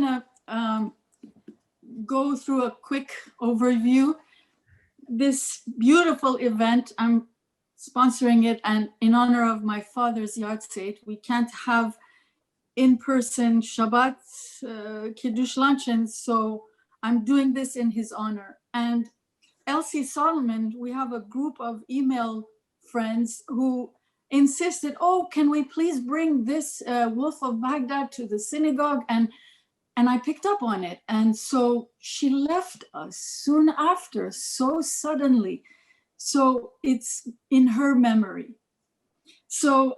gonna go through a quick overview. This beautiful event, I'm sponsoring it and in honor of my father's yahrzeit. We can't have in-person Shabbat Kiddush luncheons, so I'm doing this in his honor. And Elsie Solomon, we have a group of email friends who insisted, oh, can we please bring this Wolf of Baghdad to the synagogue? And I picked up on it. And so she left us soon after, so suddenly. So it's in her memory. So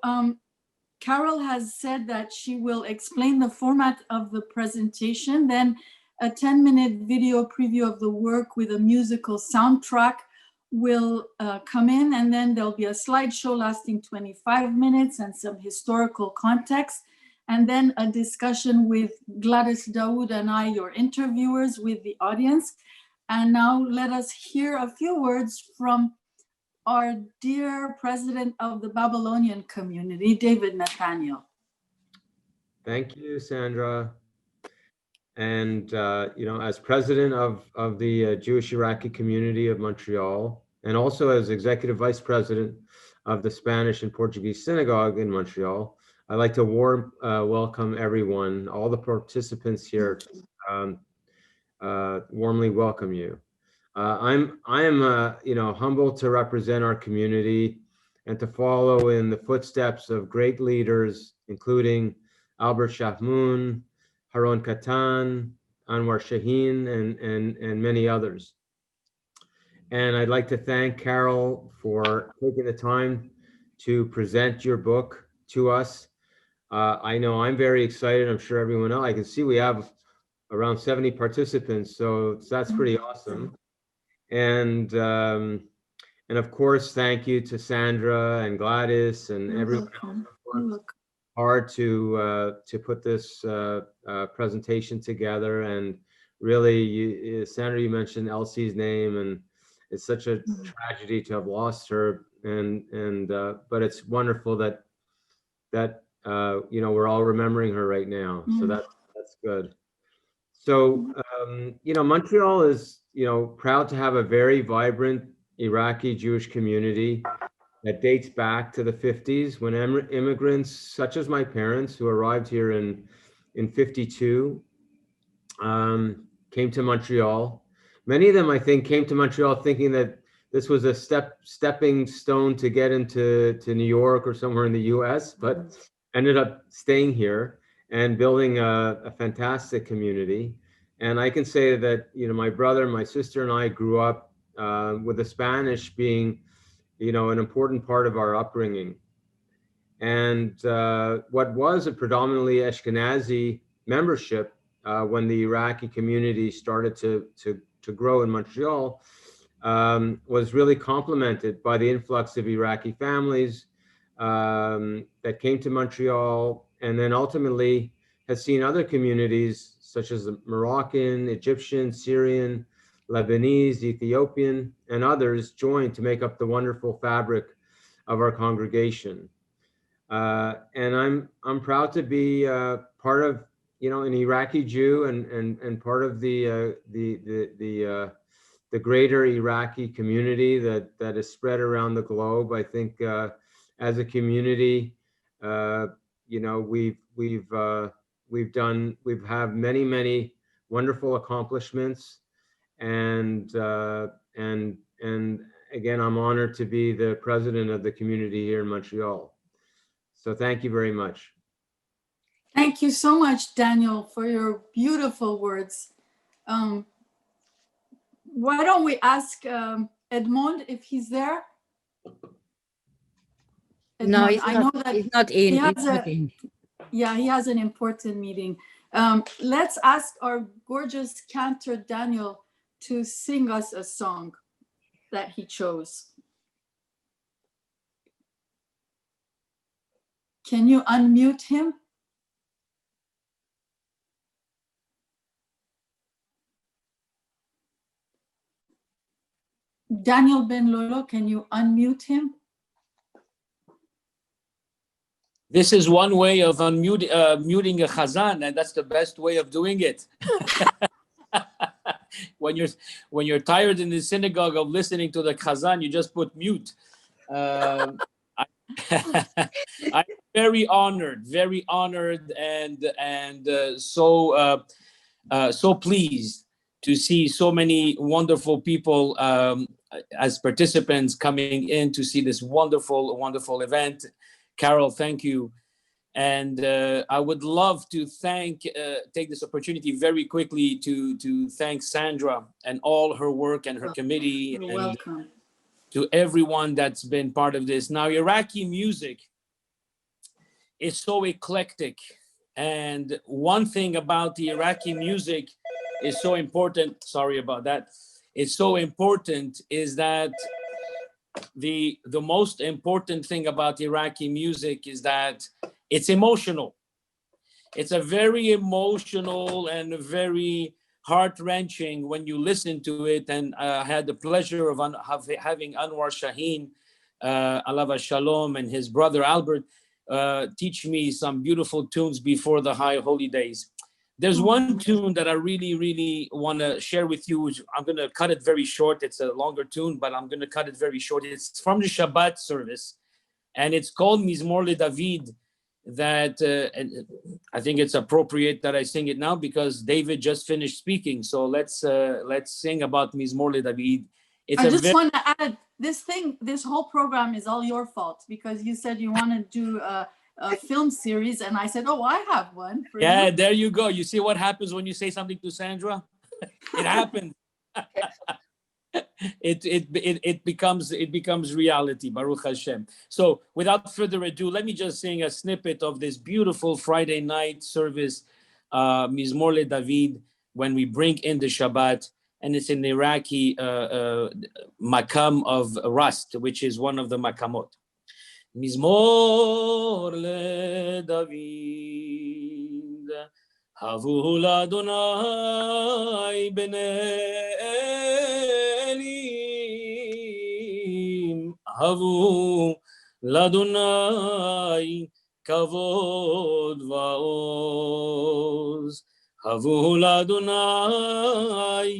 Carol has said that she will explain the format of the presentation, then a 10-minute video preview of the work with a musical soundtrack will come in, and then there'll be a slideshow lasting 25 minutes and some historical context, and then a discussion with Gladys Daoud and I, your interviewers, with the audience. And now let us hear a few words from our dear president of the Babylonian community, David Nathaniel. Thank you, Sandra. And, you know, as president of the Jewish Iraqi community of Montreal, and also as executive vice president of the Spanish and Portuguese synagogue in Montreal, I'd like to welcome everyone, all the participants here, warmly welcome you. I am you know, humbled to represent our community and to follow in the footsteps of great leaders, including Albert Shahmoun, Haron Katan, Anwar Shaheen, and many others. And I'd like to thank Carol for taking the time to present your book to us. I know I'm very excited. I'm sure everyone else. I can see we have around 70 participants, so that's pretty awesome. And of course, thank you to Sandra and Gladys and everyone else hard to put this presentation together. And really, Sandra, you mentioned Elsie's name, and it's such a tragedy to have lost her. But it's wonderful that you know, we're all remembering her right now. So that's good. So you know, Montreal is, you know, proud to have a very vibrant Iraqi Jewish community that dates back to the 50s, when immigrants such as my parents, who arrived here in 52, came to Montreal. Many of them, I think, came to Montreal thinking that this was a stepping stone to get into New York or somewhere in the US, but ended up staying here and building a fantastic community. And I can say that, you know, my brother, my sister, and I grew up with the Spanish being, you know, an important part of our upbringing. And what was a predominantly Ashkenazi membership when the Iraqi community started to grow in Montreal was really complemented by the influx of Iraqi families that came to Montreal, and then ultimately has seen other communities such as the Moroccan, Egyptian, Syrian, Lebanese, Ethiopian, and others join to make up the wonderful fabric of our congregation. And I'm proud to be part of, you know, an Iraqi Jew and part of the greater Iraqi community that is spread around the globe. I think as a community, you know, we've had many wonderful accomplishments, and again, I'm honored to be the president of the community here in Montreal. So thank you very much. Thank you so much, Daniel, for your beautiful words. Why don't we ask Edmond if he's there? Edmond, no, he's not in. Yeah, he has an important meeting. Let's ask our gorgeous cantor, Daniel, to sing us a song that he chose. Can you unmute him? Daniel Ben Lolo, can you unmute him? This is one way of muting a chazan, and that's the best way of doing it. When you're tired in the synagogue of listening to the chazan, you just put mute. I'm very honored, and so pleased to see so many wonderful people as participants coming in to see this wonderful event. Carol, thank you. And I would love to take this opportunity very quickly to thank Sandra and all her work and her committee. You're and welcome. to everyone that's been part of this. Now, Iraqi music is so eclectic. And one thing about the Iraqi music is so important, sorry about that, it's so important is that the most important thing about Iraqi music is that it's emotional. It's a very emotional and very heart-wrenching when you listen to it. And I had the pleasure of having Anwar Shaheen, Alava Shalom, and his brother Albert teach me some beautiful tunes before the high holy days. There's one tune that I really want to share with you. I'm going to cut it very short. It's a longer tune, but I'm going to cut it very short. It's from the Shabbat service, and it's called Mizmor LeDavid. That I think it's appropriate that I sing it now because David just finished speaking. So let's sing about Mizmor LeDavid. I just want to add, this whole program is all your fault because you said you want to do a film series, and I said, oh, I have one for you. Yeah, there you go. You see what happens when you say something to Sandra? It happens. It becomes reality, Baruch Hashem. So without further ado, let me just sing a snippet of this beautiful Friday night service, Mizmor LeDavid, when we bring in the Shabbat, and it's in the Iraqi makam of Rast, which is one of the makamot. Mizmor LeDavid, Havu l'Adonai b'nei Elim, Havu l'Adonai kavod va'oz, Havu l'Adonai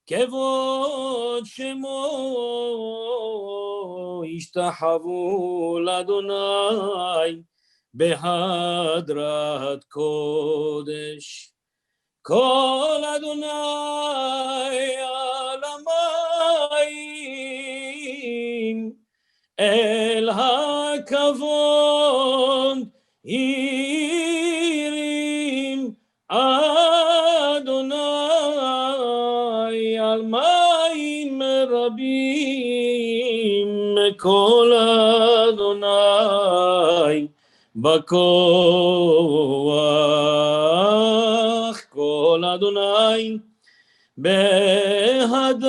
kavod shemo, ishtahavu l'Adonai behadrat kodesh, kol Adonai alamayim, el hakavod irim, Adonai almayim rabim, kol Adonai Bakoach, kol Adonai behadar,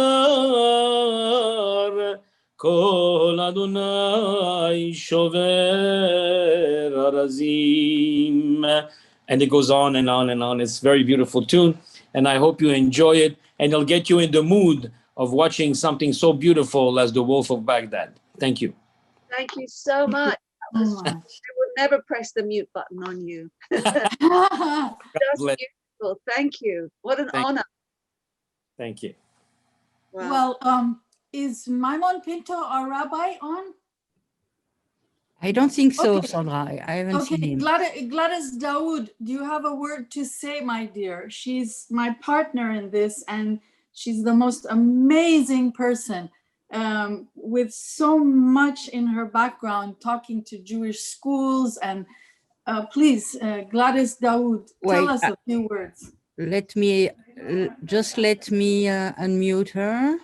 kol Adonai shover arazim. And it goes on and on and on. It's a very beautiful tune, and I hope you enjoy it, and it'll get you in the mood of watching something so beautiful as The Wolf of Baghdad. Thank you. Thank you so much. I would never press the mute button on you. Just beautiful. Thank you. What an honor. Thank you. Wow. Well, is Maimon Pinto, our rabbi, on? I don't think so, Okay. Sandra. I haven't seen him. Gladys Daoud, do you have a word to say, my dear? She's my partner in this, and she's the most amazing person. With so much in her background, talking to Jewish schools, and please, Gladys Daoud, tell us a few words. Let me unmute her.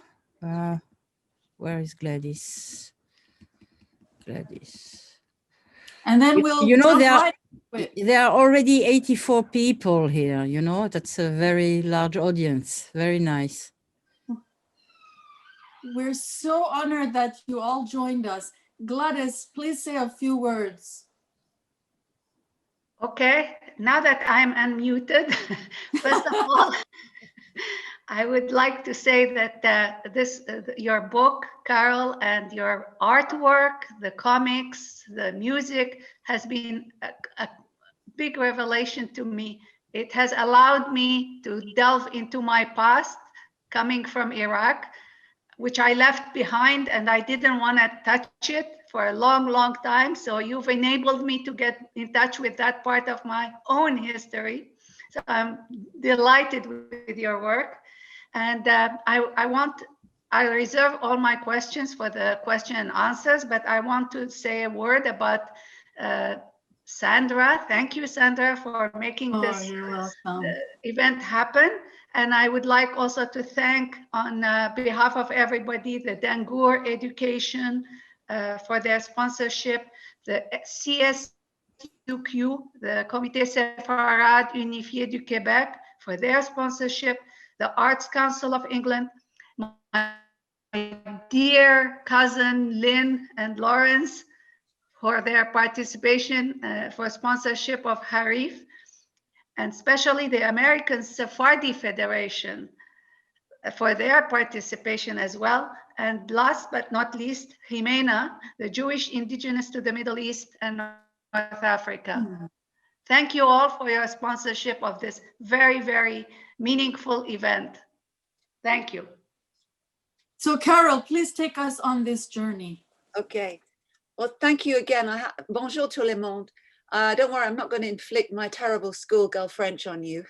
Where is Gladys? And then we'll, there are already 84 people here, you know, that's a very large audience. Very nice. We're so honored that you all joined us. Gladys, please say a few words. Okay, now that I'm unmuted, first of all, I would like to say that your book, Carol, and your artwork, the comics, the music has been a big revelation to me. It has allowed me to delve into my past, coming from Iraq, which I left behind, and I didn't want to touch it for a long, long time. So you've enabled me to get in touch with that part of my own history. So I'm delighted with your work. And I reserve all my questions for the question and answers, but I want to say a word about Sandra. Thank you, Sandra, for making this event happen. And I would like also to thank on behalf of everybody, the Dangour Education for their sponsorship, the CSUQ, the Comité Séfarade Unifié du Québec for their sponsorship, the Arts Council of England, my dear cousin Lynn and Lawrence for their participation for sponsorship of Harif, and especially the American Sephardi Federation for their participation as well. And last but not least, Jimena, the Jewish indigenous to the Middle East and North Africa. Thank you all for your sponsorship of this very, very meaningful event. Thank you. So Carol, please take us on this journey. Okay. Well, thank you again. Bonjour tout le monde. Don't worry, I'm not going to inflict my terrible schoolgirl French on you.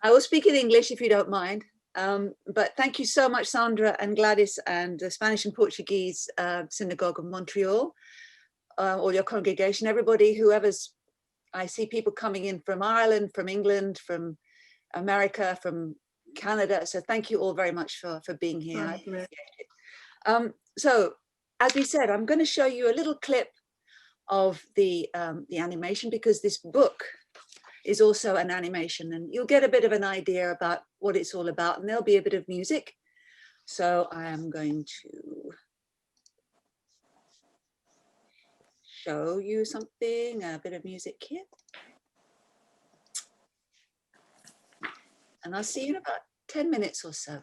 I will speak in English if you don't mind. But thank you so much, Sandra and Gladys and the Spanish and Portuguese Synagogue of Montreal, all your congregation, everybody, whoever's, I see people coming in from Ireland, from England, from America, from Canada. So thank you all very much for being here. I appreciate it. So as we said, I'm going to show you a little clip of the animation, because this book is also an animation, and you'll get a bit of an idea about what it's all about, and there'll be a bit of music. So I am going to show you something, a bit of music here. And I'll see you in about 10 minutes or so.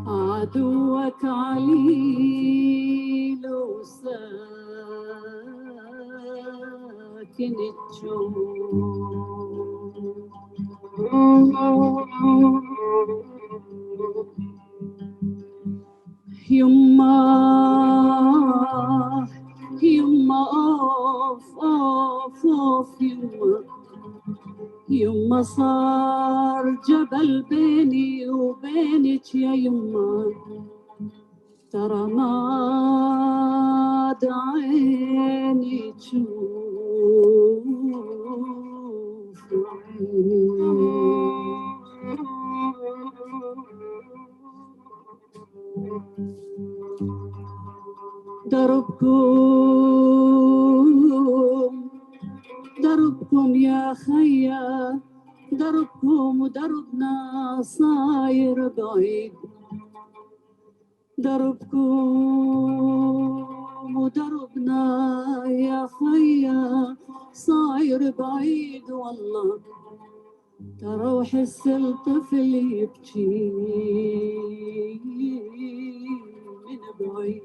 عدوك عليل وساكن الجو يما يما أوف يما صار جبل بيني وبينك يا يما ترى ناد عيني تشوف دربكم يا خيا دربكم ودربنا صاير بعيد دربكم ودربنا يا خيا صاير بعيد والله ترى وحس الطفل يبكي من بعيد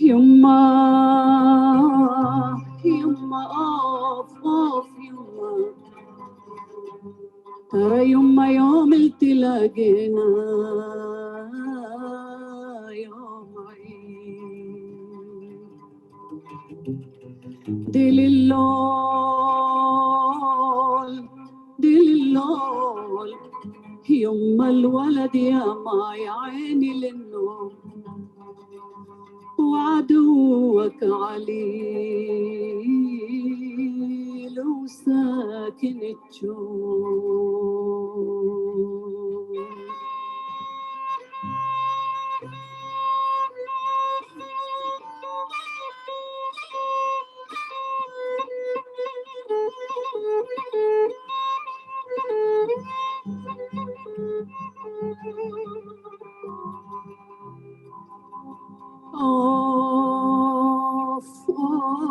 يما أوف يما ترى يما يوم التلاقينا يوم عيد ديل اللول يما الولد يا ما يا عيني للنوم وعدوك عليل وساكن الجوع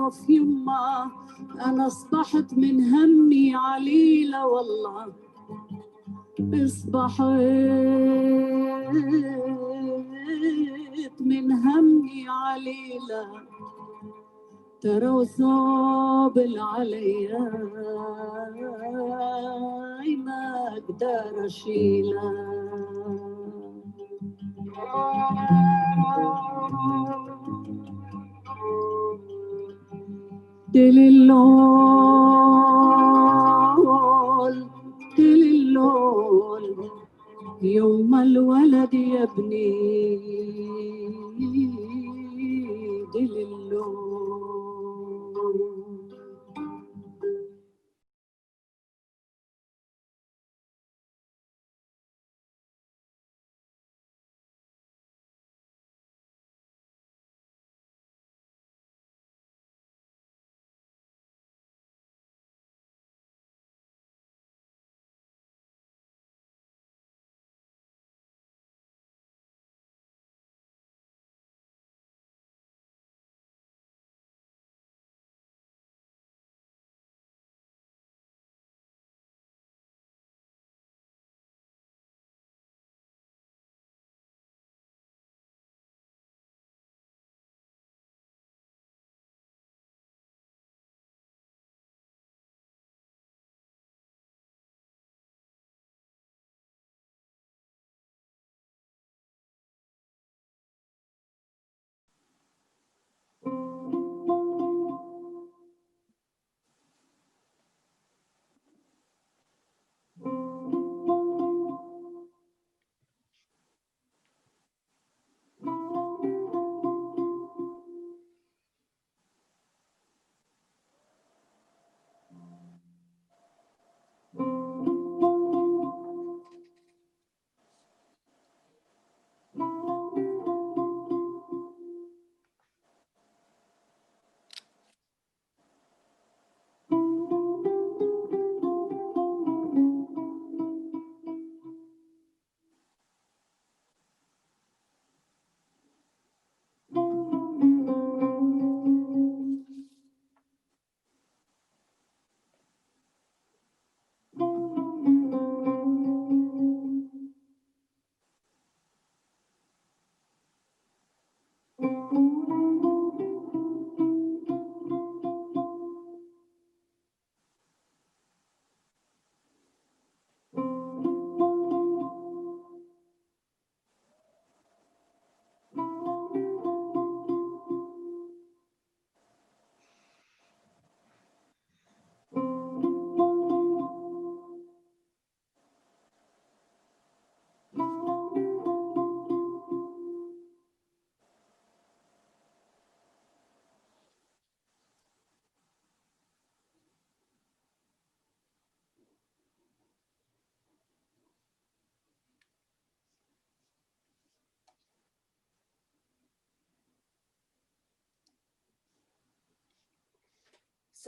أوف يما أنا أصبحت من همي عليلة والله أصبحت من همي عليلة ترى وصاب عليا ما أقدر أشيله دل اللول يوم الولد يبني دل اللول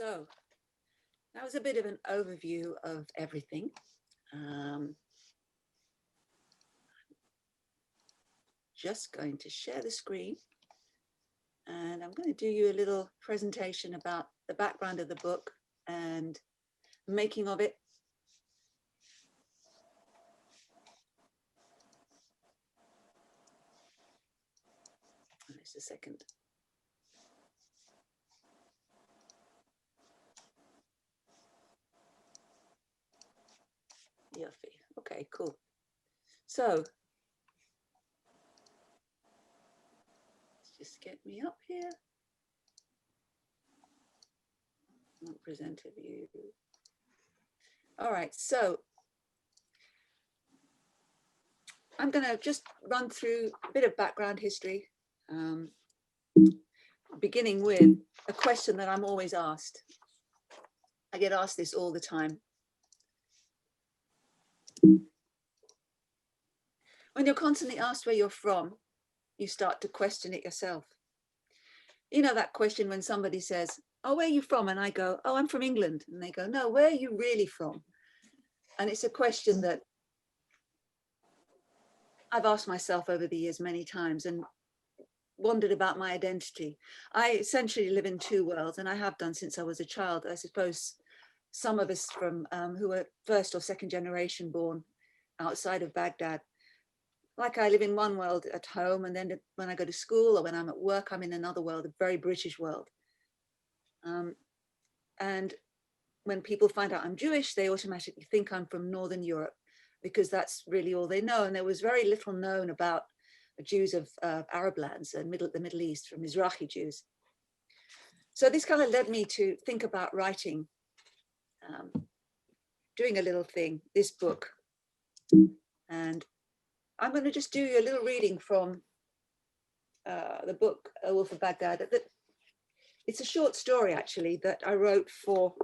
So that was a bit of an overview of everything. Just going to share the screen, and I'm going to do you a little presentation about the background of the book and the making of it. Just a second. Okay, cool. So let's just get me up here. Presenter view. All right, so I'm going to just run through a bit of background history, beginning with a question that I'm always asked. I get asked this all the time. When you're constantly asked where you're from, you start to question it yourself. You know that question when somebody says, "Oh, where are you from?" And I go, "Oh, I'm from England." And they go, "No, where are you really from?" And it's a question that I've asked myself over the years many times and wondered about my identity. I essentially live in two worlds, and I have done since I was a child. I suppose some of us from who are first or second generation born outside of Baghdad, like I live in one world at home, and then when I go to school or when I'm at work, I'm in another world, a very British world. And when people find out I'm Jewish, they automatically think I'm from Northern Europe, because that's really all they know. And there was very little known about Jews of Arab lands and the Middle East, from Mizrahi Jews. So this kind of led me to think about writing, doing a little thing, this book. And I'm going to just do you a little reading from the book, A Wolf of Baghdad. It's a short story, actually, that I wrote for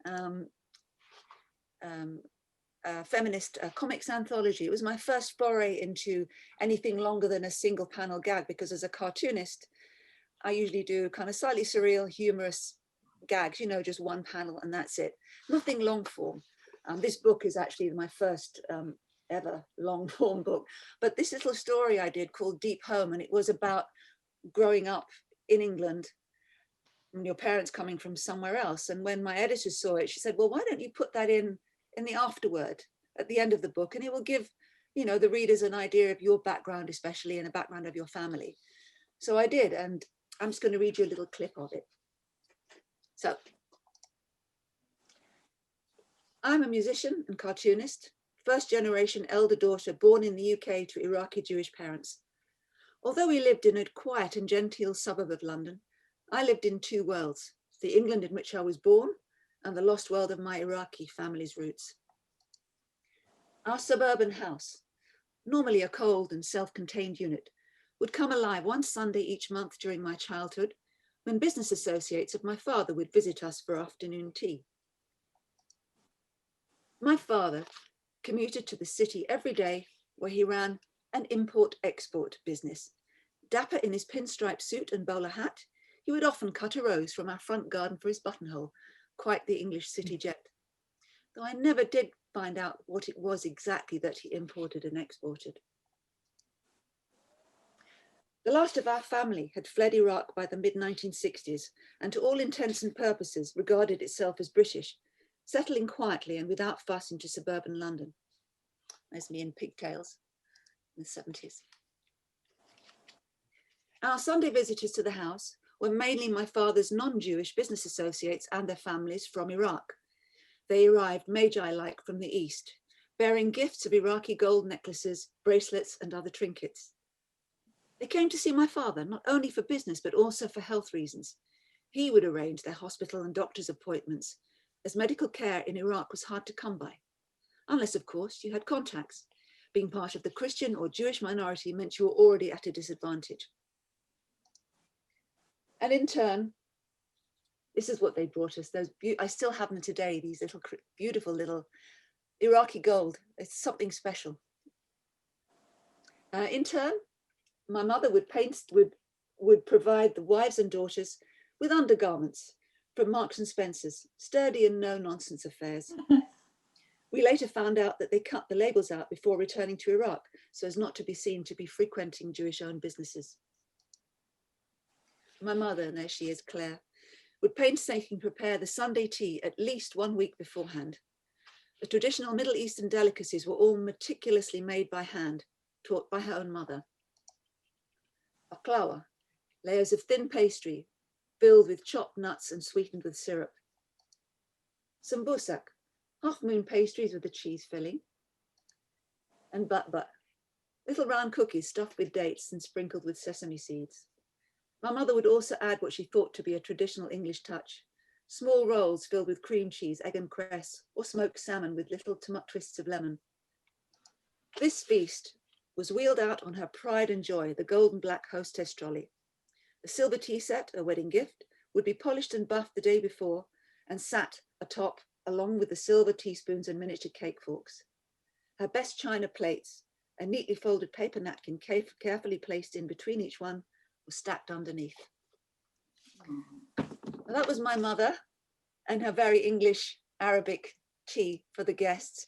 a feminist comics anthology. It was my first foray into anything longer than a single panel gag, because as a cartoonist, I usually do kind of slightly surreal, humorous gags, you know, just one panel and that's it. Nothing long form. This book is actually my first ever long form book. But this little story I did called Deep Home, and it was about growing up in England and your parents coming from somewhere else. And when my editor saw it, she said, "Well, why don't you put that in the afterword at the end of the book, and it will give, you know, the readers an idea of your background, especially, and a background of your family." So I did, and I'm just going to read you a little clip of it. So, I'm a musician and cartoonist, first generation elder daughter born in the UK to Iraqi Jewish parents. Although we lived in a quiet and genteel suburb of London, I lived in two worlds, the England in which I was born and the lost world of my Iraqi family's roots. Our suburban house, normally a cold and self-contained unit, would come alive one Sunday each month during my childhood, when business associates of my father would visit us for afternoon tea. My father commuted to the city every day, where he ran an import-export business. Dapper in his pinstripe suit and bowler hat, he would often cut a rose from our front garden for his buttonhole, quite the English city jet. Though I never did find out what it was exactly that he imported and exported. The last of our family had fled Iraq by the mid-1960s, and to all intents and purposes regarded itself as British, settling quietly and without fuss into suburban London. There's me in pigtails in the 70s. Our Sunday visitors to the house were mainly my father's non-Jewish business associates and their families from Iraq. They arrived Magi-like from the East, bearing gifts of Iraqi gold necklaces, bracelets, and other trinkets. They came to see my father, not only for business, but also for health reasons. He would arrange their hospital and doctor's appointments, as medical care in Iraq was hard to come by. Unless, of course, you had contacts. Being part of the Christian or Jewish minority meant you were already at a disadvantage. And in turn, this is what they brought us. I still have them today, these little beautiful little Iraqi gold. It's something special. In turn, my mother would provide the wives and daughters with undergarments from Marks and Spencer's, sturdy and no-nonsense affairs. We later found out that they cut the labels out before returning to Iraq, so as not to be seen to be frequenting Jewish-owned businesses. My mother, and there she is, Claire, would painstakingly prepare the Sunday tea at least 1 week beforehand. The traditional Middle Eastern delicacies were all meticulously made by hand, taught by her own mother. Baklava, layers of thin pastry, filled with chopped nuts and sweetened with syrup. Sambusak, half-moon pastries with a cheese filling. And batbat, little round cookies stuffed with dates and sprinkled with sesame seeds. My mother would also add what she thought to be a traditional English touch, small rolls filled with cream cheese, egg and cress, or smoked salmon with little twists of lemon. This feast was wheeled out on her pride and joy, the gold and black hostess trolley. The silver tea set, a wedding gift, would be polished and buffed the day before and sat atop, along with the silver teaspoons and miniature cake forks. Her best china plates, a neatly folded paper napkin carefully placed in between each one, was stacked underneath. Well, that was my mother and her very English Arabic tea for the guests.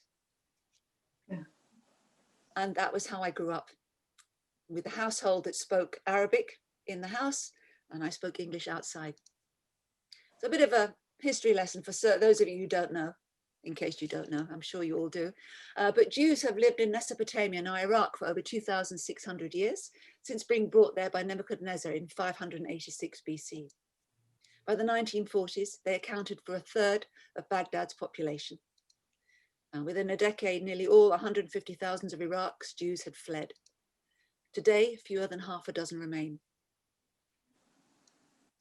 Yeah. And that was how I grew up, with a household that spoke Arabic in the house, and I spoke English outside. It's a bit of a history lesson for those of you who don't know, in case you don't know, I'm sure you all do. But Jews have lived in Mesopotamia, now Iraq, for over 2,600 years, since being brought there by Nebuchadnezzar in 586 BC. By the 1940s, they accounted for 1/3 of Baghdad's population. And within a decade, nearly all 150,000 of Iraq's Jews had fled. Today, fewer than half a dozen remain.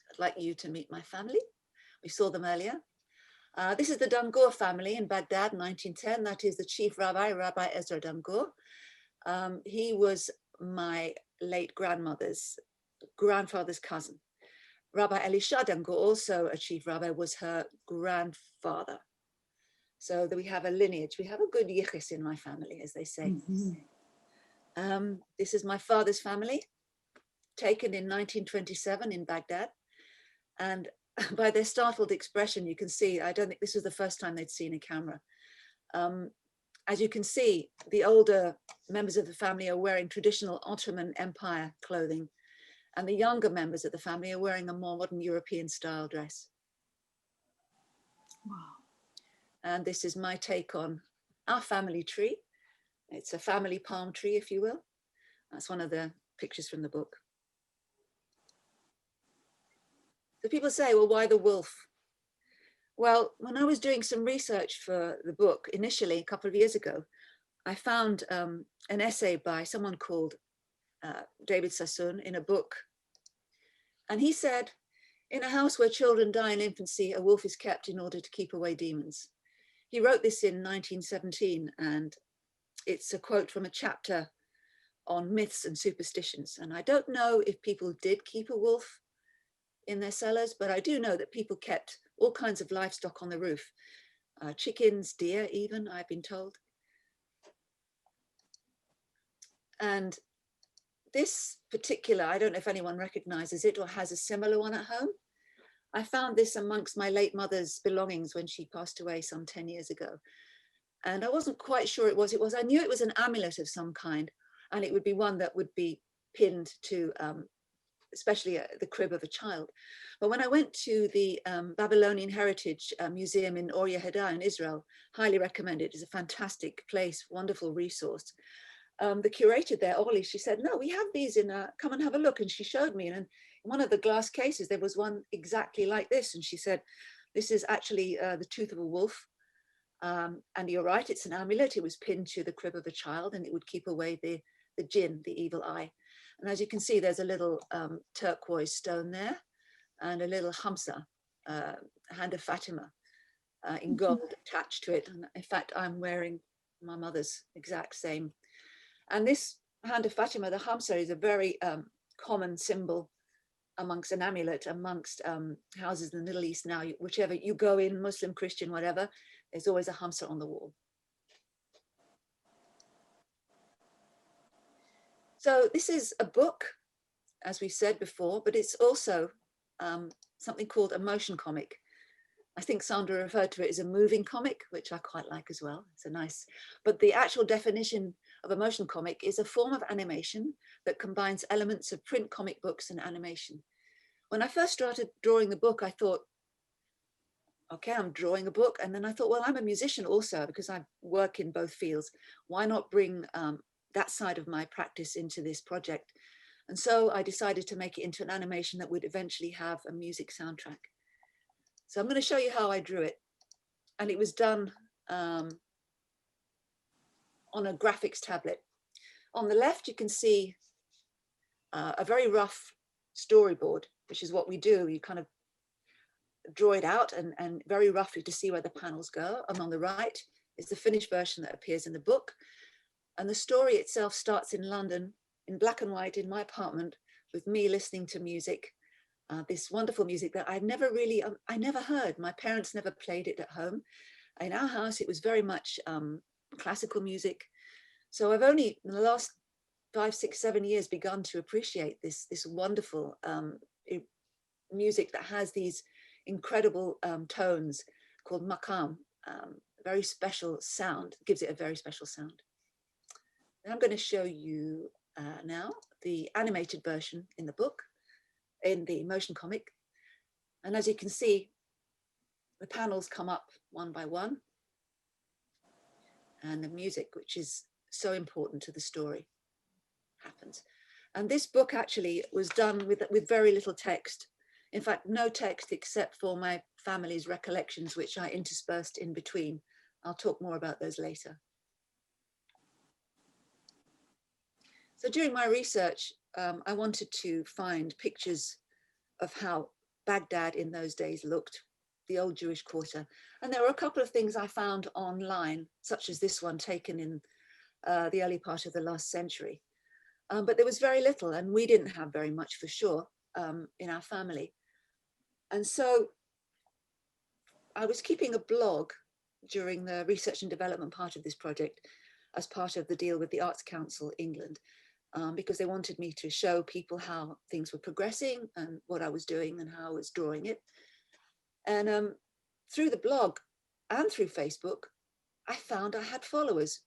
I'd like you to meet my family. We saw them earlier. This is the Damgur family in Baghdad, 1910. That is the chief rabbi, Rabbi Ezra Damgur. He was my late grandmother's grandfather's cousin. Rabbi Elisha Damgur, also a chief rabbi, was her grandfather. So that we have a lineage. We have a good yichus in my family, as they say. Mm-hmm. This is my father's family, taken in 1927 in Baghdad. And by their startled expression, you can see, I don't think this was the first time they'd seen a camera. As you can see, the older members of the family are wearing traditional Ottoman Empire clothing, and the younger members of the family are wearing a more modern European style dress. Wow. And this is my take on our family tree. It's a family palm tree, if you will. That's one of the pictures from the book. So people say, well, why the wolf? Well, when I was doing some research for the book initially, a couple of years ago, I found an essay by someone called David Sassoon in a book. And he said, in a house where children die in infancy, a wolf is kept in order to keep away demons. He wrote this in 1917, and it's a quote from a chapter on myths and superstitions. And I don't know if people did keep a wolf in their cellars, but I do know that people kept all kinds of livestock on the roof, chickens, deer even, I've been told. And this particular, I don't know if anyone recognizes it or has a similar one at home. I found this amongst my late mother's belongings when she passed away some 10 years ago. And I wasn't quite sure it was. I knew it was an amulet of some kind, and it would be one that would be pinned to especially the crib of a child. But when I went to the Babylonian Heritage Museum in Or Yehuda in Israel, highly recommend it. It's a fantastic place, wonderful resource. The curator there, Orly, she said, no, we have these in, come and have a look. And she showed me, and in one of the glass cases, there was one exactly like this. And she said, this is actually the tooth of a wolf. And you're right, it's an amulet. It was pinned to the crib of a child, and it would keep away the jinn, the evil eye. And as you can see, there's a little turquoise stone there and a little hamsa, hand of Fatima, in gold attached to it. And in fact, I'm wearing my mother's exact same. And this hand of Fatima, the hamsa, is a very common symbol amongst an amulet, amongst houses in the Middle East now. Whichever you go in, Muslim, Christian, whatever, there's always a hamsa on the wall. So this is a book, as we said before, but it's also something called a motion comic. I think Sandra referred to it as a moving comic, which I quite like as well. It's a nice, but the actual definition of a motion comic is a form of animation that combines elements of print comic books and animation. When I first started drawing the book, I thought, okay, I'm drawing a book. And then I thought, well, I'm a musician also, because I work in both fields. Why not bring that side of my practice into this project? And so I decided to make it into an animation that would eventually have a music soundtrack. So I'm going to show you how I drew it. And it was done on a graphics tablet. On the left, you can see a very rough storyboard, which is what we do. You kind of draw it out and very roughly to see where the panels go. And on the right is the finished version that appears in the book. And the story itself starts in London in black and white in my apartment with me listening to music, this wonderful music that I never heard. My parents never played it at home. In our house, it was very much classical music. So I've only in the last 5, 6, 7 years begun to appreciate this wonderful music that has these incredible tones called maqam, very special sound, gives it a very special sound. And I'm going to show you now the animated version in the book, in the motion comic. And as you can see, the panels come up one by one, and the music, which is so important to the story, happens. And this book actually was done with very little text. In fact, no text except for my family's recollections, which I interspersed in between. I'll talk more about those later. So during my research, I wanted to find pictures of how Baghdad in those days looked, the old Jewish quarter. And there were a couple of things I found online, such as this one taken in the early part of the last century. But there was very little, and we didn't have very much for sure in our family. And so I was keeping a blog during the research and development part of this project as part of the deal with the Arts Council England, because they wanted me to show people how things were progressing and what I was doing and how I was drawing it. And through the blog and through Facebook, I found I had followers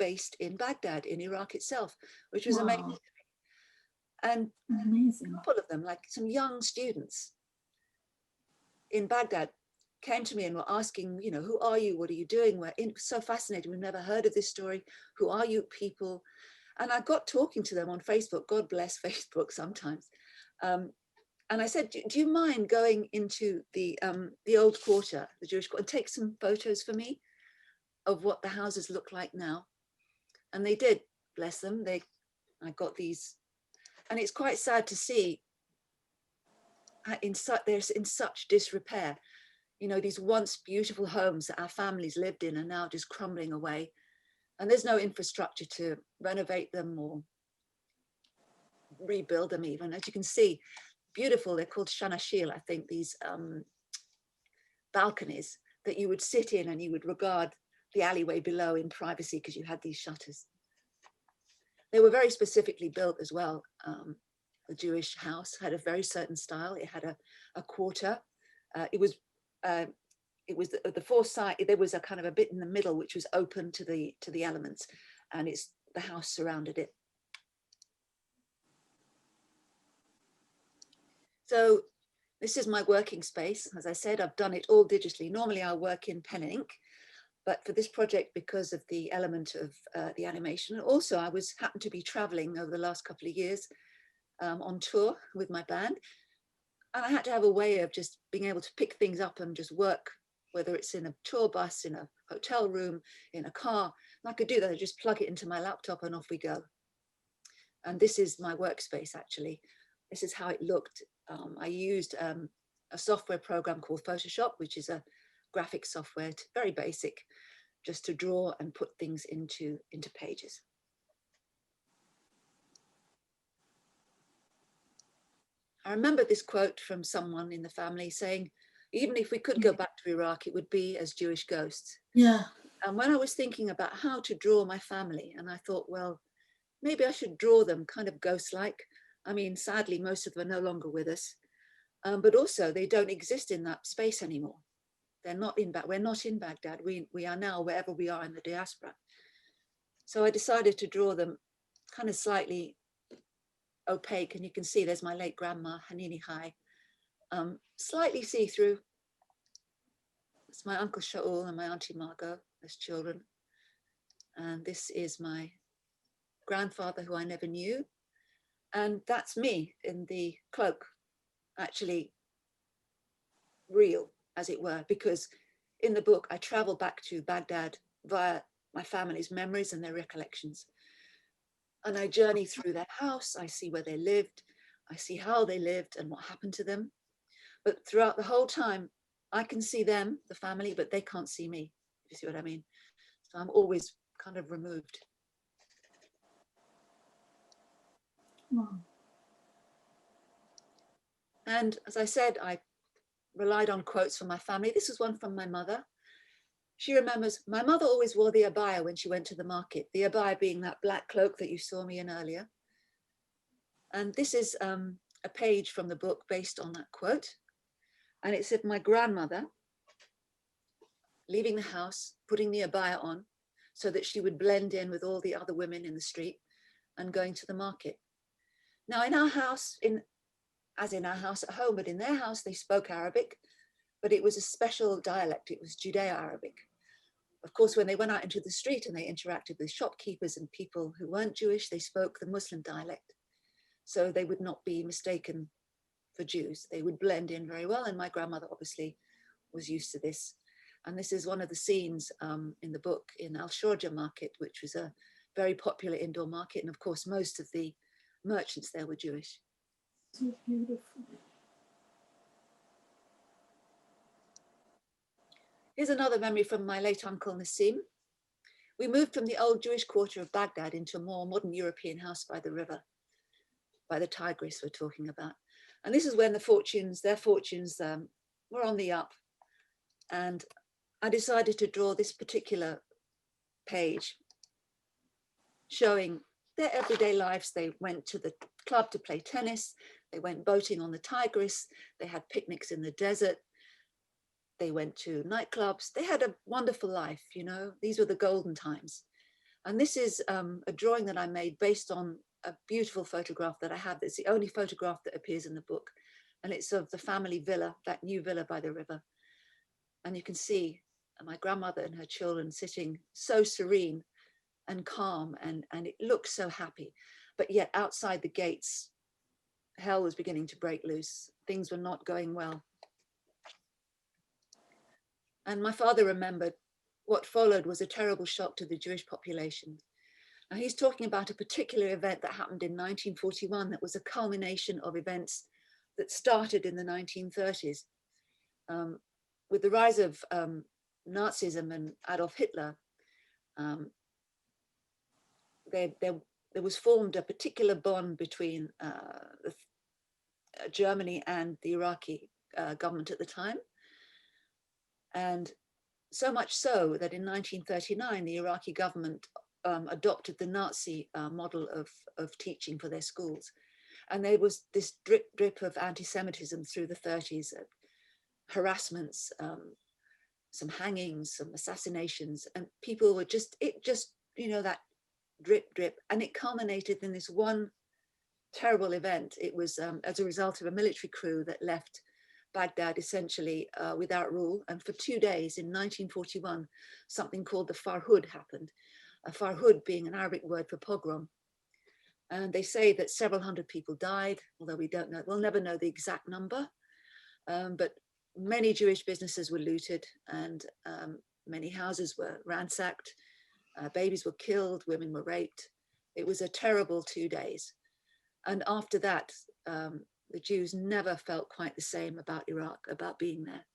based in Baghdad, in Iraq itself, which was amazing. And a couple of them, like some young students in Baghdad, came to me and were asking, you know, who are you? What are you doing? We're so fascinated. We've never heard of this story. Who are you people? And I got talking to them on Facebook. God bless Facebook sometimes. And I said, do you mind going into the old quarter, the Jewish quarter, and take some photos for me of what the houses look like now? And they did, bless them. I got these, and it's quite sad to see they're in such disrepair. You know, these once beautiful homes that our families lived in are now just crumbling away. And there's no infrastructure to renovate them or rebuild them even. As you can see, beautiful, they're called shanashil, I think, these balconies that you would sit in and you would regard the alleyway below in privacy because you had these shutters. They were very specifically built as well. The Jewish house had a very certain style. It had a quarter. It was the four side. There was a kind of a bit in the middle which was open to the elements, and the house surrounded it. So this is my working space. As I said, I've done it all digitally. Normally I work in pen and ink, but for this project, because of the element of the animation, and also I happened to be traveling over the last couple of years on tour with my band. And I had to have a way of just being able to pick things up and just work, whether it's in a tour bus, in a hotel room, in a car. And I could do that, I just plug it into my laptop and off we go. And this is my workspace, actually. This is how it looked. I used a software program called Photoshop, which is a graphic software, very basic, just to draw and put things into pages. I remember this quote from someone in the family saying, even if we could go back to Iraq, it would be as Jewish ghosts. Yeah. And when I was thinking about how to draw my family, and I thought, well, maybe I should draw them kind of ghost-like. I mean, sadly, most of them are no longer with us, but also they don't exist in that space anymore. We're not in Baghdad. We are now wherever we are in the diaspora. So I decided to draw them kind of slightly opaque, and you can see there's my late grandma, Hanini Hai, slightly see-through. It's my Uncle Shaul and my Auntie Margot as children. And this is my grandfather, who I never knew. And that's me in the cloak, actually real, as it were, because in the book, I travel back to Baghdad via my family's memories and their recollections. And I journey through their house. I see where they lived. I see how they lived and what happened to them. But throughout the whole time, I can see them, the family, but they can't see me. You see what I mean? So I'm always kind of removed. Wow. And as I said, I relied on quotes from my family. This is one from my mother. She remembers, my mother always wore the abaya when she went to the market, the abaya being that black cloak that you saw me in earlier. And this is a page from the book based on that quote. And it said, my grandmother leaving the house, putting the abaya on so that she would blend in with all the other women in the street and going to the market. Now in our house, as in our house at home, but in their house, they spoke Arabic, but it was a special dialect. It was Judeo-Arabic. Of course, when they went out into the street and they interacted with shopkeepers and people who weren't Jewish, they spoke the Muslim dialect. So they would not be mistaken for Jews. They would blend in very well. And my grandmother obviously was used to this. And this is one of the scenes in the book in Al-Shorja market, which was a very popular indoor market. And of course, most of the merchants there were Jewish. So beautiful. Here's another memory from my late uncle Nassim. We moved from the old Jewish quarter of Baghdad into a more modern European house by the river, by the Tigris we're talking about. And this is when their fortunes were on the up. And I decided to draw this particular page showing their everyday lives. They went to the club to play tennis. They went boating on the Tigris. They had picnics in the desert. They went to nightclubs. They had a wonderful life, you know. These were the golden times. And this is a drawing that I made based on a beautiful photograph that I have. It's the only photograph that appears in the book. And it's of the family villa, that new villa by the river. And you can see my grandmother and her children sitting so serene and calm, and it looked so happy. But yet outside the gates, hell was beginning to break loose. Things were not going well. And my father remembered what followed was a terrible shock to the Jewish population. Now he's talking about a particular event that happened in 1941 that was a culmination of events that started in the 1930s. With the rise of Nazism and Adolf Hitler, there was formed a particular bond between Germany and the Iraqi government at the time. And so much so that in 1939, the Iraqi government adopted the Nazi model of teaching for their schools. And there was this drip of anti-Semitism through the 30s, harassments, some hangings, some assassinations, and people were you know, that drip, and it culminated in this one terrible event. It was as a result of a military coup that left Baghdad essentially without rule. And for 2 days in 1941, something called the Farhud happened. A Farhud being an Arabic word for pogrom. And they say that several hundred people died, although we don't know, we'll never know the exact number. But many Jewish businesses were looted, and many houses were ransacked. Babies were killed, women were raped. It was a terrible 2 days. And after that, the Jews never felt quite the same about Iraq, about being there.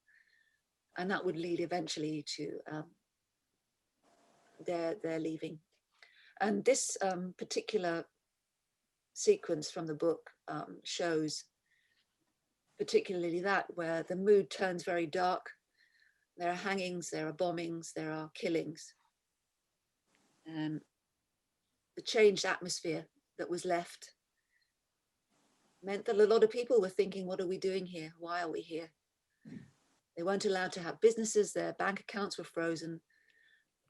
And that would lead eventually to their leaving. And this particular sequence from the book shows particularly that, where the mood turns very dark. There are hangings, there are bombings, there are killings. And the changed atmosphere that was left meant that a lot of people were thinking, what are we doing here? Why are we here? They weren't allowed to have businesses. Their bank accounts were frozen.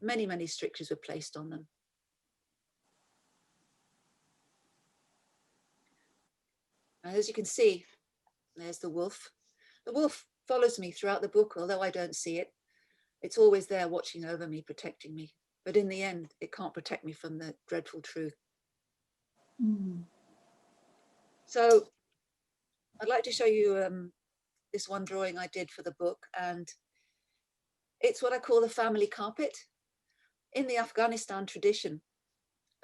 Many, many strictures were placed on them. And as you can see, there's the wolf. The wolf follows me throughout the book, although I don't see it. It's always there watching over me, protecting me. But in the end, it can't protect me from the dreadful truth. So I'd like to show you this one drawing I did for the book. And it's what I call the family carpet. In the Afghanistan tradition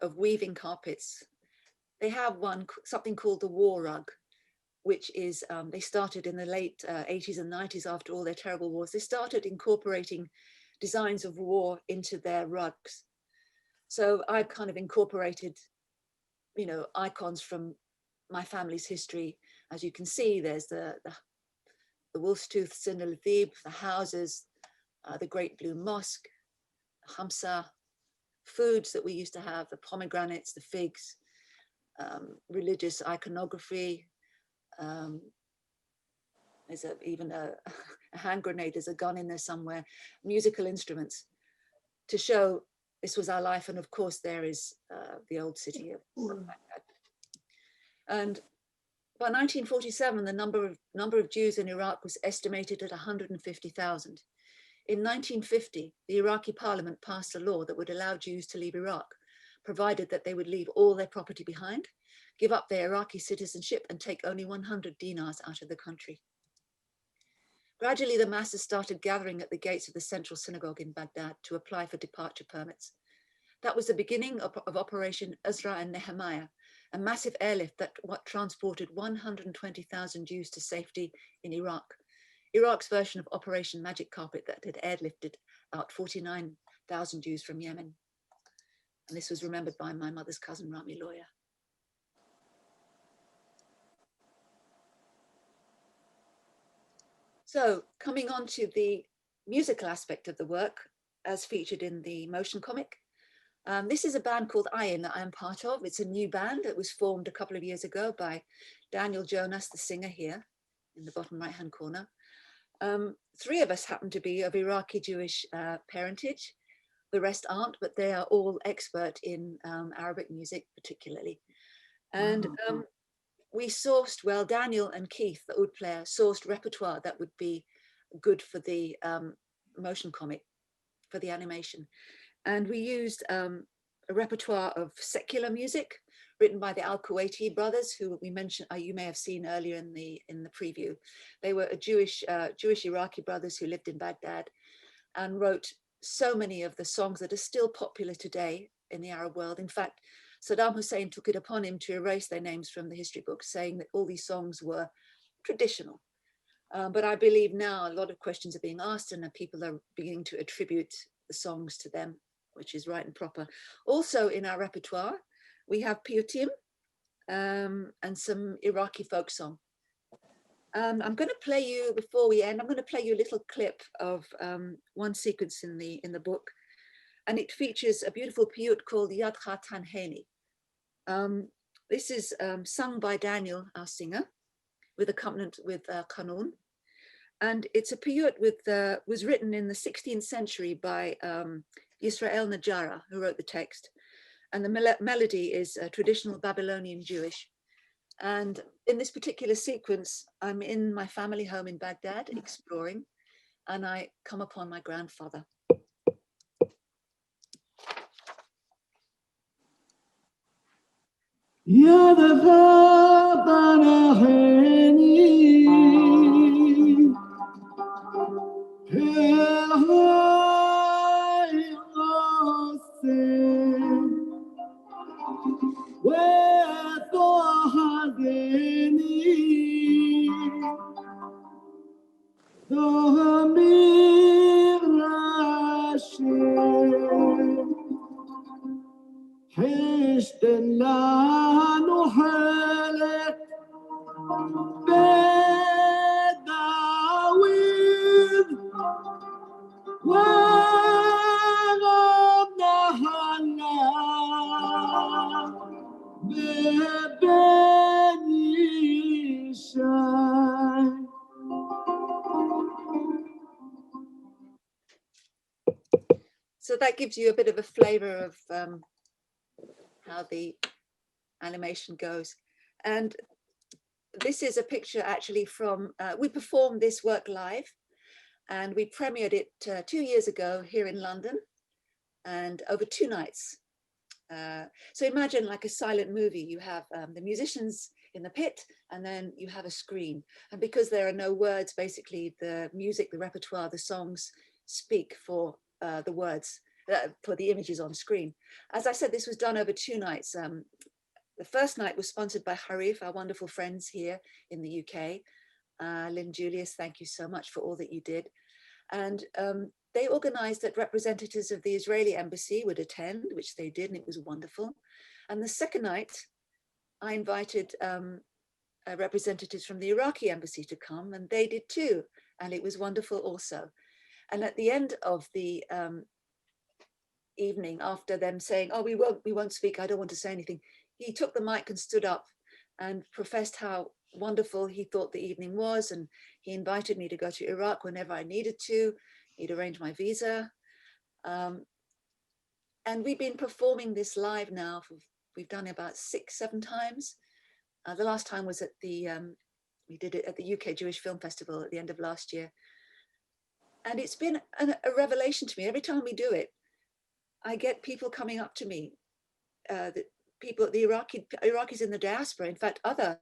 of weaving carpets, they have something called the war rug, which is, they started in the late 80s and 90s after all their terrible wars. They started incorporating designs of war into their rugs. So I've kind of incorporated, you know, icons from my family's history. As you can see, there's the Wolf's Tooth, Sindel-Thib, the houses, the Great Blue Mosque, Hamsa, foods that we used to have, the pomegranates, the figs, religious iconography. There's even a hand grenade, there's a gun in there somewhere, musical instruments to show this was our life. And of course, there is the old city of Baghdad. And by 1947, the number of Jews in Iraq was estimated at 150,000. In 1950, the Iraqi parliament passed a law that would allow Jews to leave Iraq, provided that they would leave all their property behind, give up their Iraqi citizenship, and take only 100 dinars out of the country. Gradually, the masses started gathering at the gates of the central synagogue in Baghdad to apply for departure permits. That was the beginning of Operation Ezra and Nehemiah, a massive airlift that transported 120,000 Jews to safety in Iraq. Iraq's version of Operation Magic Carpet that had airlifted out 49,000 Jews from Yemen. And this was remembered by my mother's cousin, Rami Lawyer. So coming on to the musical aspect of the work, as featured in the motion comic. This is a band called Ayin that I'm part of. It's a new band that was formed a couple of years ago by Daniel Jonas, the singer here in the bottom right-hand corner. Three of us happen to be of Iraqi Jewish parentage. The rest aren't, but they are all expert in Arabic music particularly. And we sourced, well, Daniel and Keith, the oud player, sourced repertoire that would be good for the motion comic, for the animation. And we used a repertoire of secular music written by the Al-Kuwaiti brothers, who we mentioned, you may have seen earlier in the preview. They were a Jewish Iraqi brothers who lived in Baghdad and wrote so many of the songs that are still popular today in the Arab world. In fact, Saddam Hussein took it upon him to erase their names from the history books, saying that all these songs were traditional. But I believe now a lot of questions are being asked and people are beginning to attribute the songs to them, which is right and proper. Also in our repertoire, we have piyutim and some Iraqi folk song. I'm going to play you, before we end, I'm going to play you a little clip of one sequence in the book. And it features a beautiful piyut called Yadcha Tanheni. This is sung by Daniel, our singer, with accompaniment with Qanun. And it's a piyut was written in the 16th century by Yisrael Najara, who wrote the text. And the melody is traditional Babylonian Jewish. And in this particular sequence, I'm in my family home in Baghdad exploring, and I come upon my grandfather. يا ذهب على عيني هاي غصن وطه ذهني ضمير راشد حشت لا نحلق بداوير وغبنا حنا ببني شاي So that gives you a bit of a flavor of how the animation goes. And this is a picture actually from, we performed this work live and we premiered it 2 years ago here in London and over 2 nights. So imagine like a silent movie, you have the musicians in the pit and then you have a screen. And because there are no words, basically the music, the repertoire, the songs speak for the words, for the images on screen. As I said, this was done over 2 nights. The first night was sponsored by Harif, our wonderful friends here in the UK. Lynn Julius, thank you so much for all that you did. And they organized that representatives of the Israeli embassy would attend, which they did, and it was wonderful. And the second night, I invited representatives from the Iraqi embassy to come, and they did too. And it was wonderful also. And at the end of the evening, after them saying, oh, we won't speak, I don't want to say anything, he took the mic and stood up and professed how wonderful he thought the evening was. And he invited me to go to Iraq whenever I needed to. He'd arranged my visa. And we've been performing this live now. We've done it about 6-7 times. The last time was at the, we did it at the UK Jewish Film Festival at the end of last year. And it's been a revelation to me. Every time we do it, I get people coming up to me, the Iraqis in the diaspora, in fact, other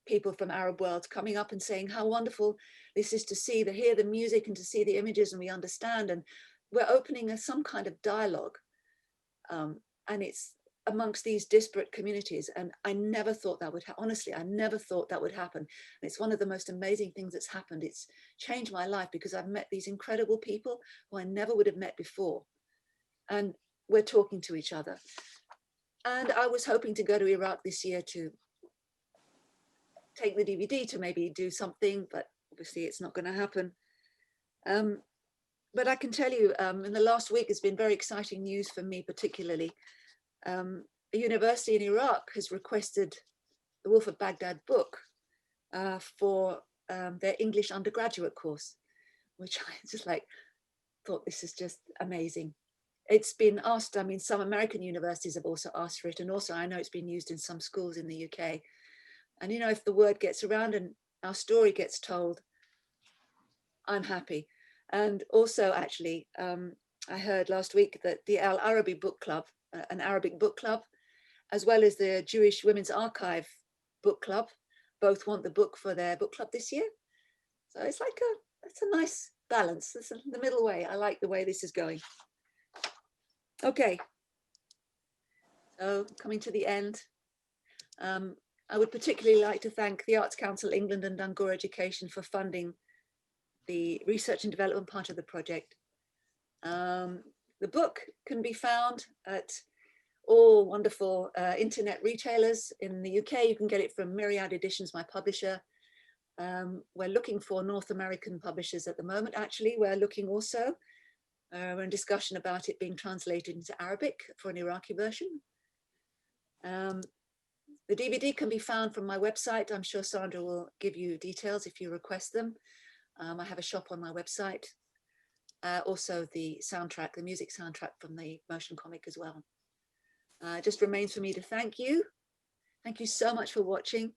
people from Arab world coming up and saying how wonderful this is to see, to hear the music and to see the images, and we understand. And we're opening some kind of dialogue. And it's amongst these disparate communities. And I never thought that would happen. Honestly, I never thought that would happen. And it's one of the most amazing things that's happened. It's changed my life because I've met these incredible people who I never would have met before. And we're talking to each other. And I was hoping to go to Iraq this year to take the DVD to maybe do something, but obviously it's not going to happen. But I can tell you, in the last week, it's been very exciting news for me, particularly. A university in Iraq has requested the Wolf of Baghdad book for their English undergraduate course, which I just thought this is just amazing. It's been asked, I mean, some American universities have also asked for it. And also I know it's been used in some schools in the UK. And, you know, if the word gets around and our story gets told, I'm happy. And also, actually, I heard last week that the Al Arabi Book Club, an Arabic book club, as well as the Jewish Women's Archive Book Club, both want the book for their book club this year. So it's like it's a nice balance. It's the middle way. I like the way this is going. Okay. So coming to the end. I would particularly like to thank the Arts Council England and Dangor Education for funding the research and development part of the project. The book can be found at all wonderful internet retailers in the UK. You can get it from Myriad Editions, my publisher. We're looking for North American publishers at the moment. Actually, we're looking also, we're in discussion about it being translated into Arabic for an Iraqi version. The DVD can be found from my website. I'm sure Sandra will give you details if you request them. I have a shop on my website. Also the soundtrack, the music soundtrack from the motion comic as well. It just remains for me to thank you. Thank you so much for watching.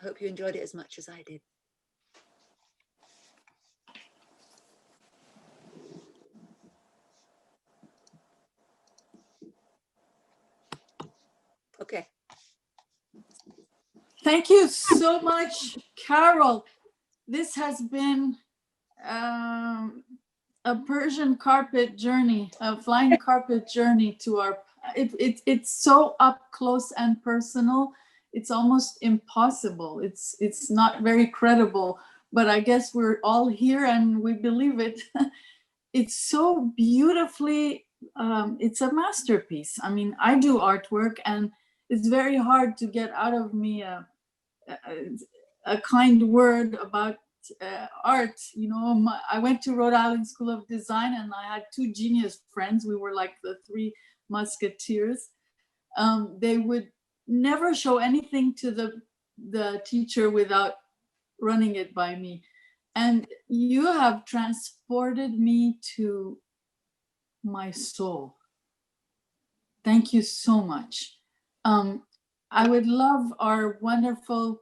I hope you enjoyed it as much as I did. Okay. Thank you so much, Carol. This has been a Persian carpet journey, a flying carpet journey to our, it's so up close and personal. It's almost impossible. It's not very credible, but I guess we're all here and we believe it. It's so beautifully, it's a masterpiece. I mean, I do artwork and it's very hard to get out of me a kind word about art. You know, I went to Rhode Island School of Design and I had 2 genius friends. We were like the 3 musketeers. They would never show anything to the teacher without running it by me. And you have transported me to my soul. Thank you so much. I would love our wonderful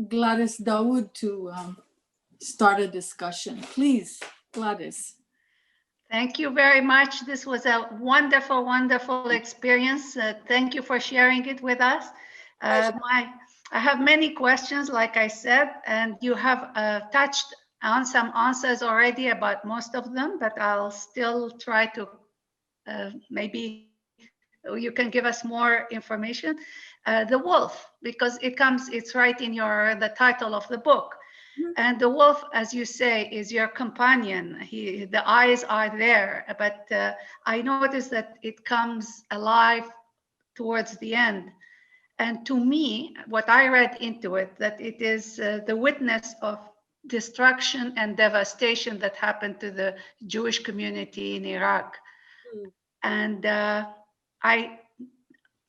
Gladys Dawood to start a discussion. Please, Gladys. Thank you very much. This was a wonderful, wonderful experience. Thank you for sharing it with us. I have many questions, like I said, and you have touched on some answers already about most of them, but I'll still try to maybe you can give us more information. The wolf, because it's right in the title of the book. And the wolf, as you say, is your companion. The eyes are there, but I noticed that it comes alive towards the end. And to me, what I read into it, that it is the witness of destruction and devastation that happened to the Jewish community in Iraq. And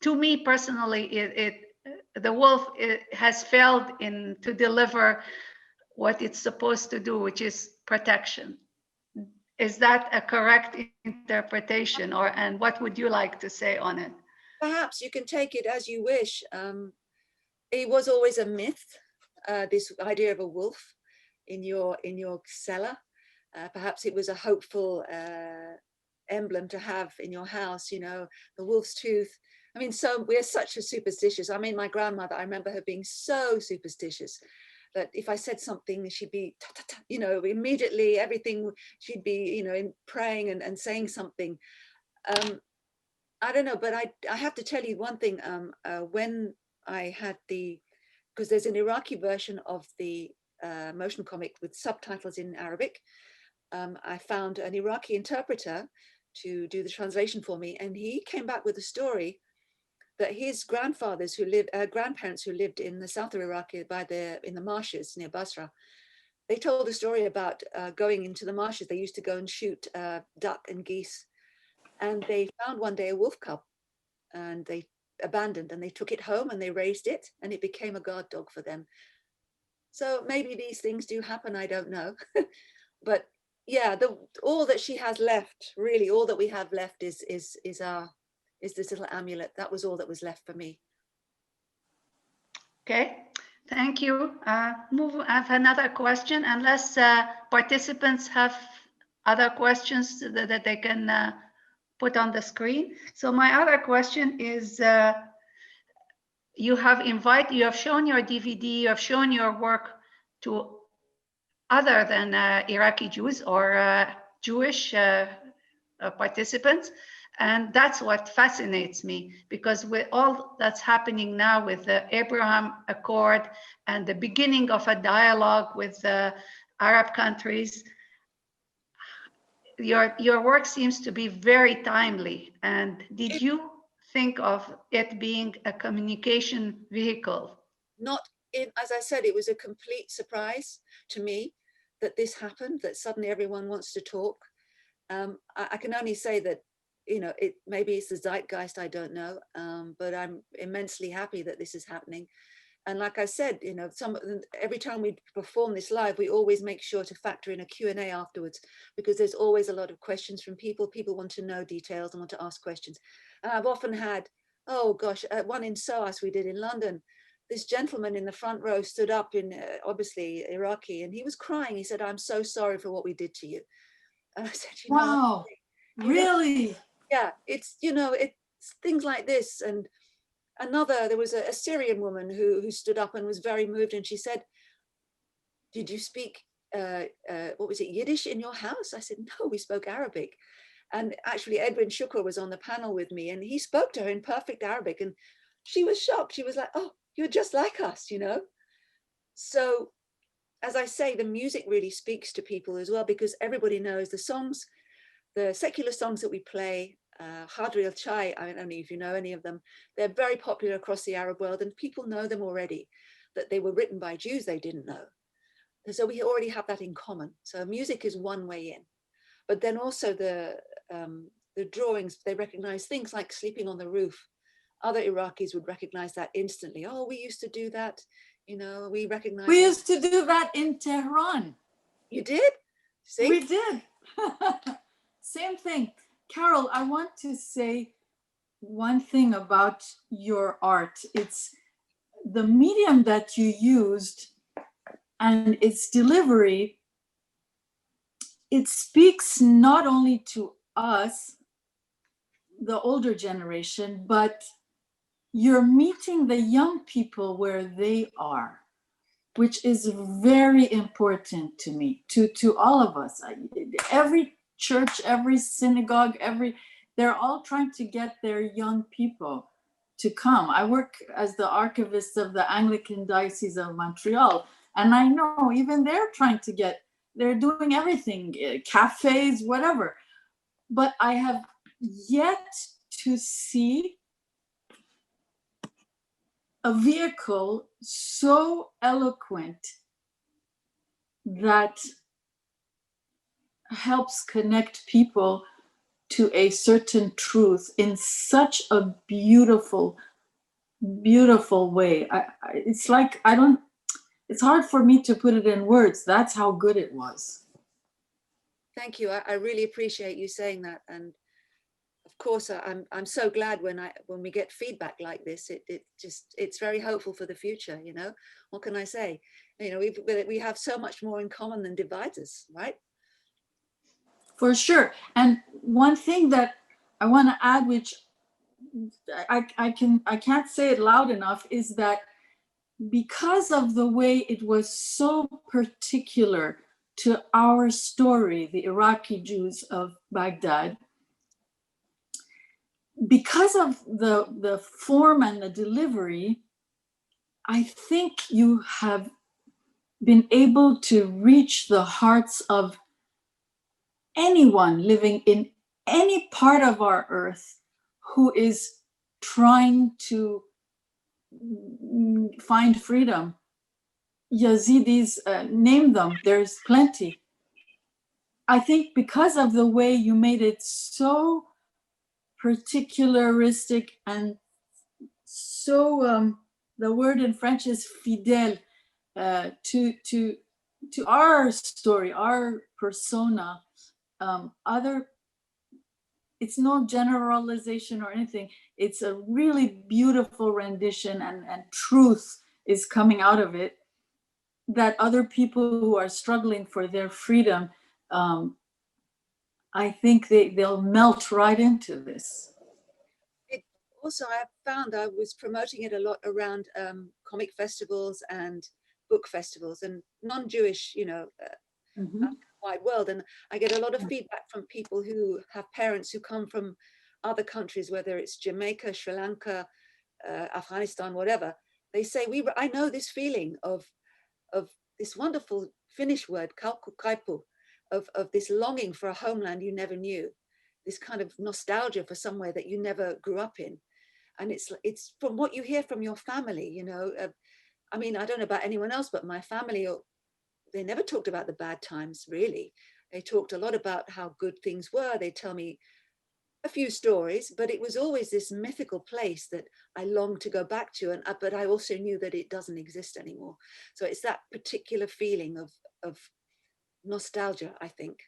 to me personally, the wolf has failed to deliver what it's supposed to do, which is protection. Is that a correct interpretation, and what would you like to say on it? Perhaps you can take it as you wish. It was always a myth, this idea of a wolf in your cellar. Perhaps it was a hopeful emblem to have in your house, you know, the wolf's tooth. I mean, so we're such a superstitious. I mean, my grandmother, I remember her being so superstitious that if I said something, she'd be, you know, immediately everything, she'd be, you know, praying and saying something. I don't know, but I have to tell you one thing. When I had because there's an Iraqi version of the motion comic with subtitles in Arabic. I found an Iraqi interpreter to do the translation for me, and he came back with a story that his grandparents who lived in the south of Iraq in the marshes near Basra, they told a story about going into the marshes. They used to go and shoot duck and geese, and they found one day a wolf cub, and they abandoned, and they took it home and they raised it, and it became a guard dog for them. So maybe these things do happen, I don't know. But yeah, all that she has left, really all that we have left is this little amulet. That was all that was left for me. Okay, thank you. I have another question, unless participants have other questions that they can put on the screen. So my other question is, you have shown your DVD, you have shown your work to other than Iraqi Jews or Jewish participants. And that's what fascinates me, because with all that's happening now with the Abraham Accord and the beginning of a dialogue with Arab countries, your work seems to be very timely. And did you think of it being a communication vehicle? As I said, it was a complete surprise to me that this happened, that suddenly everyone wants to talk. I can only say that, you know, maybe it's the zeitgeist, I don't know, but I'm immensely happy that this is happening. And like I said, you know, every time we perform this live, we always make sure to factor in a Q&A afterwards, because there's always a lot of questions from people. People want to know details and want to ask questions. And I've often had, oh gosh, one in SOAS we did in London, this gentleman in the front row stood up in, obviously Iraqi, and he was crying. He said, "I'm so sorry for what we did to you." And I said, you know, wow, really? Yeah, it's, you know, it's things like this. And there was a Syrian woman who stood up and was very moved, and she said, "Did you speak what was it, Yiddish in your house?" I said, "No, we spoke Arabic." And actually Edwin Shukr was on the panel with me, and he spoke to her in perfect Arabic, and she was shocked. She was like, "Oh, you're just like us," you know. So as I say, the music really speaks to people as well, because everybody knows the songs, the secular songs that we play, Surreal McCoy, I don't know if you know any of them, they're very popular across the Arab world, and people know them already, that they were written by Jews they didn't know. And so we already have that in common. So music is one way in. But then also the drawings, they recognize things like sleeping on the roof. Other Iraqis would recognize that instantly. "Oh, we used to do that. You know, we recognize." We used to do that in Tehran. You did? See? We did. Same thing. Carol, I want to say one thing about your art. It's the medium that you used and its delivery. It speaks not only to us, the older generation, but you're meeting the young people where they are, which is very important to me, to all of us. Every church, every synagogue, they're all trying to get their young people to come. I work as the archivist of the Anglican Diocese of Montreal, and I know even they're trying to they're doing everything, cafes, whatever. But I have yet to see a vehicle so eloquent that helps connect people to a certain truth in such a beautiful, beautiful way. It's like, it's hard for me to put it in words. That's how good it was. Thank you. I really appreciate you saying that. And of course, I'm so glad when we get feedback like this. It's very hopeful for the future. You know, what can I say? You know, we have so much more in common than divides us, right? For sure. And one thing that I want to add, which I can't say it loud enough, is that because of the way it was so particular to our story, the Iraqi Jews of Baghdad, because of the form and the delivery, I think you have been able to reach the hearts of anyone living in any part of our earth who is trying to find freedom. Yazidis, name them, there's plenty. I think because of the way you made it so particularistic and so, the word in French is fidèle, to our story, our persona. It's no generalization or anything. It's a really beautiful rendition, and truth is coming out of it, that other people who are struggling for their freedom, I think they'll melt right into this. Also, I found I was promoting it a lot around comic festivals and book festivals and non-Jewish, you know, wide world. And I get a lot of feedback from people who have parents who come from other countries, whether it's Jamaica, Sri Lanka, Afghanistan, whatever. They say, I know this feeling of this wonderful Finnish word, kaukkaipu, of this longing for a homeland you never knew, this kind of nostalgia for somewhere that you never grew up in. And it's from what you hear from your family, you know. I mean, I don't know about anyone else, but my family, they never talked about the bad times, really. They talked a lot about how good things were. They tell me a few stories, but it was always this mythical place that I longed to go back to. But I also knew that it doesn't exist anymore. So it's that particular feeling of nostalgia, I think,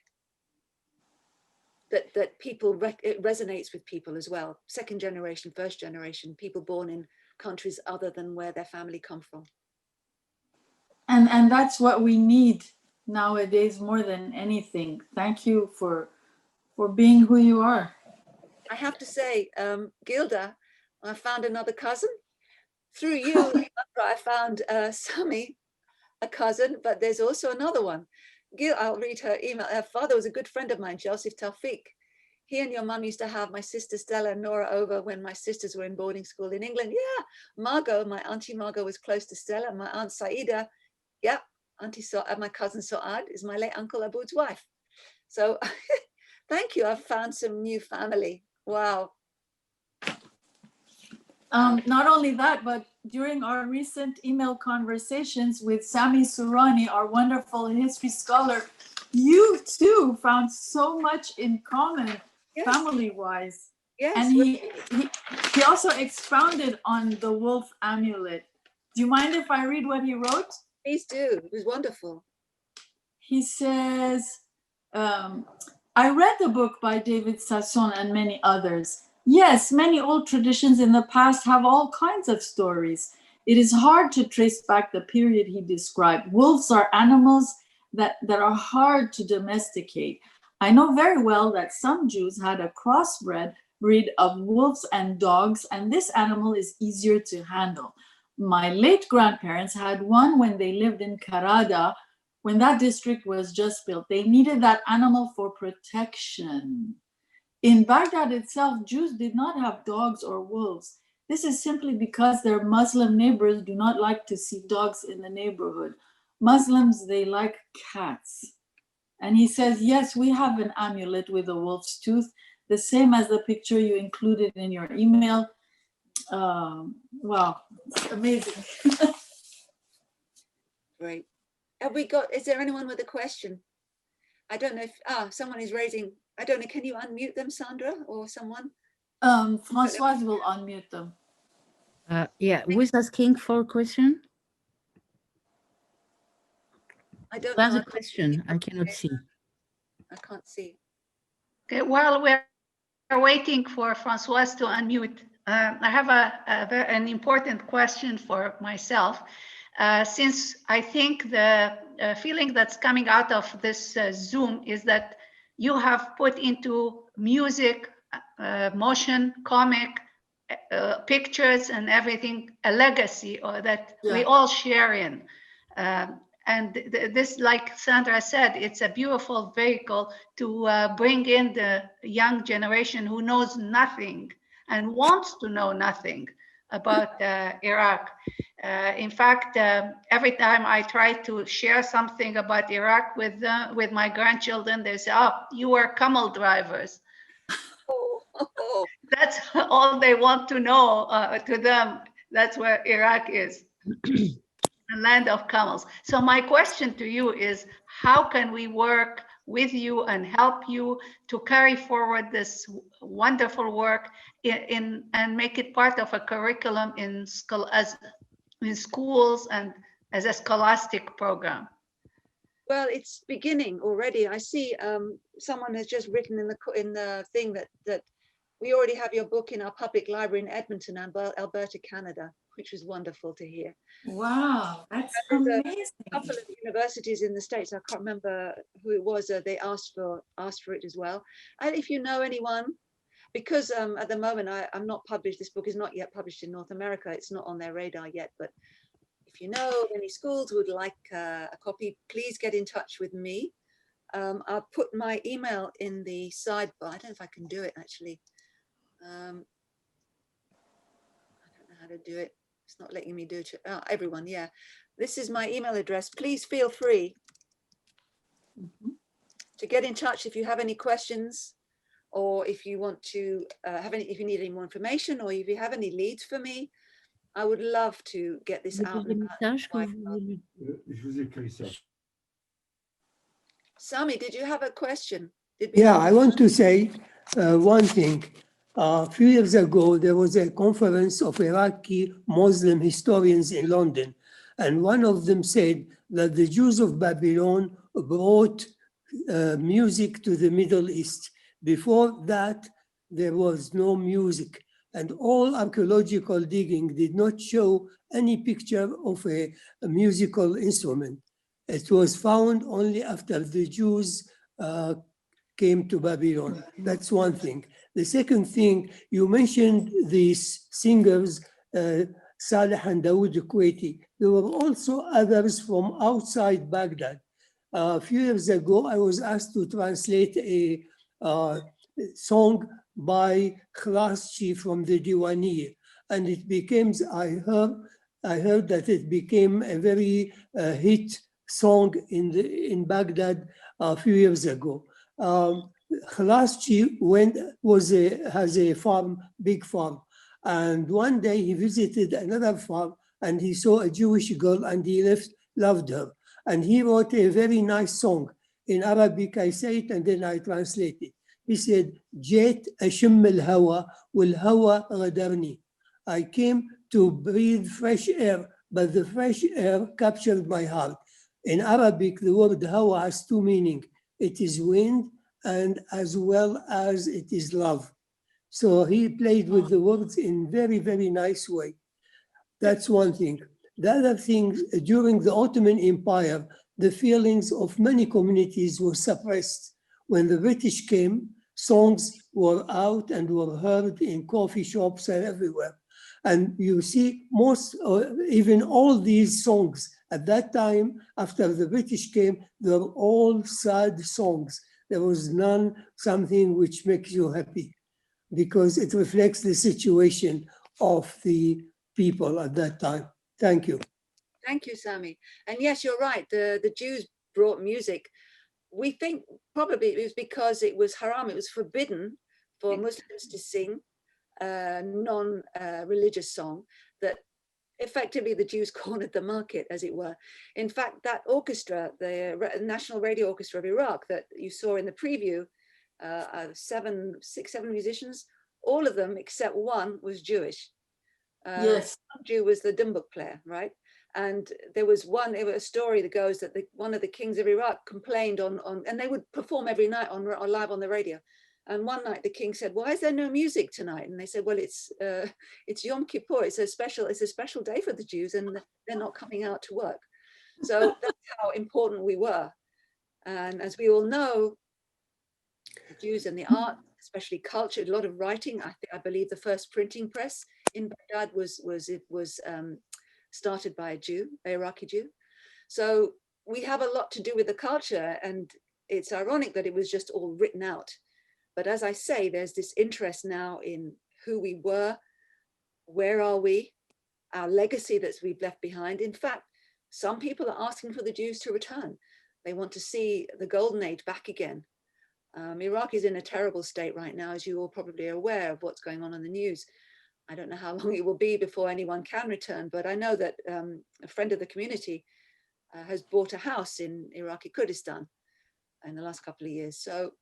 that people, it resonates with people as well. Second generation, first generation, people born in countries other than where their family come from. And that's what we need nowadays more than anything. Thank you for being who you are. I have to say, Gilda, I found another cousin. Through you, I found Sami, a cousin, but there's also another one. I'll read her email. Her father was a good friend of mine, Joseph Taufik. He and your mum used to have my sister Stella and Nora over when my sisters were in boarding school in England. Yeah, Margot, my auntie Margot was close to Stella. My aunt Saida, yeah, my cousin Soad is my late uncle Aboud's wife. So thank you. I've found some new family. Wow. Not only that, but during our recent email conversations with Sami Sourani, our wonderful history scholar, you too found so much in common, yes, family-wise. Yes. And he also expounded on the wolf amulet. Do you mind if I read what he wrote? Please do. It was wonderful. He says, I read the book by David Sasson and many others. Yes, many old traditions in the past have all kinds of stories. It is hard to trace back the period he described. Wolves are animals that are hard to domesticate. I know very well that some Jews had a crossbred breed of wolves and dogs, and this animal is easier to handle. My late grandparents had one when they lived in Karada, when that district was just built. They needed that animal for protection. In Baghdad itself, Jews did not have dogs or wolves. This is simply because their Muslim neighbors do not like to see dogs in the neighborhood. Muslims, they like cats. And he says, yes, we have an amulet with a wolf's tooth, the same as the picture you included in your email. Wow, it's amazing. Great. Have we got, is there anyone with a question? I don't know if, someone is raising, I don't know, can you unmute them, Sandra, or someone? Françoise will unmute them. Yeah, who is asking for a question? I don't There's know. a question, I cannot see. I can't see. Okay, while we're waiting for Françoise to unmute, I have an important question for myself. Since I think the feeling that's coming out of this Zoom is that you have put into music, motion, comic, pictures and everything, a legacy or that we all share in. And this, like Sandra said, it's a beautiful vehicle to bring in the young generation who knows nothing and wants to know nothing about Iraq. In fact, every time I try to share something about Iraq with my grandchildren, they say, "Oh, you were camel drivers." That's all they want to know. To them, that's where Iraq is. The land of camels. So my question to you is, how can we work with you and help you to carry forward this wonderful work and make it part of a curriculum in schools and as a scholastic program? Well, it's beginning already. I see someone has just written in the thing that we already have your book in our public library in Edmonton, Alberta, Canada, which was wonderful to hear. Wow, that's amazing. amazing. A couple of universities in the States, I can't remember who it was, they asked for it as well. And if you know anyone, because at the moment I'm not published, this book is not yet published in North America, it's not on their radar yet, but if you know of any schools who would like a copy, please get in touch with me. I'll put my email in the sidebar. I don't know if I can do it actually. I don't know how to do it. It's not letting me do it. Oh, everyone, yeah. This is my email address. Please feel free to get in touch if you have any questions, or if you want to if you need any more information, or if you have any leads for me. I would love to get this out. Sami, did you have a question? Yeah, I want to say one thing. A few years ago, there was a conference of Iraqi Muslim historians in London, and one of them said that the Jews of Babylon brought music to the Middle East. Before that, there was no music, and all archaeological digging did not show any picture of a musical instrument. It was found only after the Jews came to Babylon. That's one thing. The second thing, you mentioned these singers, Saleh and Dawood Kuwaiti. There were also others from outside Baghdad. A few years ago, I was asked to translate a song by Khalaschi from the Diwaniyya, and it became, I heard that it became a very hit song in Baghdad a few years ago. Khalaschi has a farm, big farm, and one day he visited another farm and he saw a Jewish girl and he loved her, and he wrote a very nice song in Arabic. I say it and then I translate it. He said, "Jait ashim al-hawa wal-hawa ghadarni." I came to breathe fresh air, but the fresh air captured my heart. In Arabic, the word hawa has two meanings. It is wind and as well as it is love. So he played with the words in very, very nice way. That's one thing. The other thing, during the Ottoman Empire, the feelings of many communities were suppressed. When the British came, songs were out and were heard in coffee shops and everywhere. And you see most, even all these songs at that time, after the British came, they were all sad songs. There was none something which makes you happy, because it reflects the situation of the people at that time. Thank you. Thank you, Sami. And yes, you're right. The Jews brought music. We think probably it was because it was haram, it was forbidden for Muslims to sing a non-religious song, that effectively the Jews cornered the market, as it were. In fact, that orchestra, the National Radio Orchestra of Iraq that you saw in the preview, 7 musicians, all of them except one was Jewish. Yes. Jew was the dumbuk player, right? And there was a story that goes that one of the kings of Iraq complained and they would perform every night live on the radio. And one night the king said, "Why is there no music tonight?" And they said, "Well, it's Yom Kippur. It's a special day for the Jews, and they're not coming out to work." So that's how important we were. And as we all know, the Jews and the art, especially culture, a lot of writing. I believe the first printing press in Baghdad was started by a Jew, an Iraqi Jew. So we have a lot to do with the culture, and it's ironic that it was just all written out. But as I say, there's this interest now in who we were, where are we, our legacy that we've left behind. In fact, some people are asking for the Jews to return. They want to see the golden age back again. Iraq is in a terrible state right now, as you all probably are aware of what's going on in the news. I don't know how long it will be before anyone can return, but I know that a friend of the community has bought a house in Iraqi Kurdistan in the last couple of years. So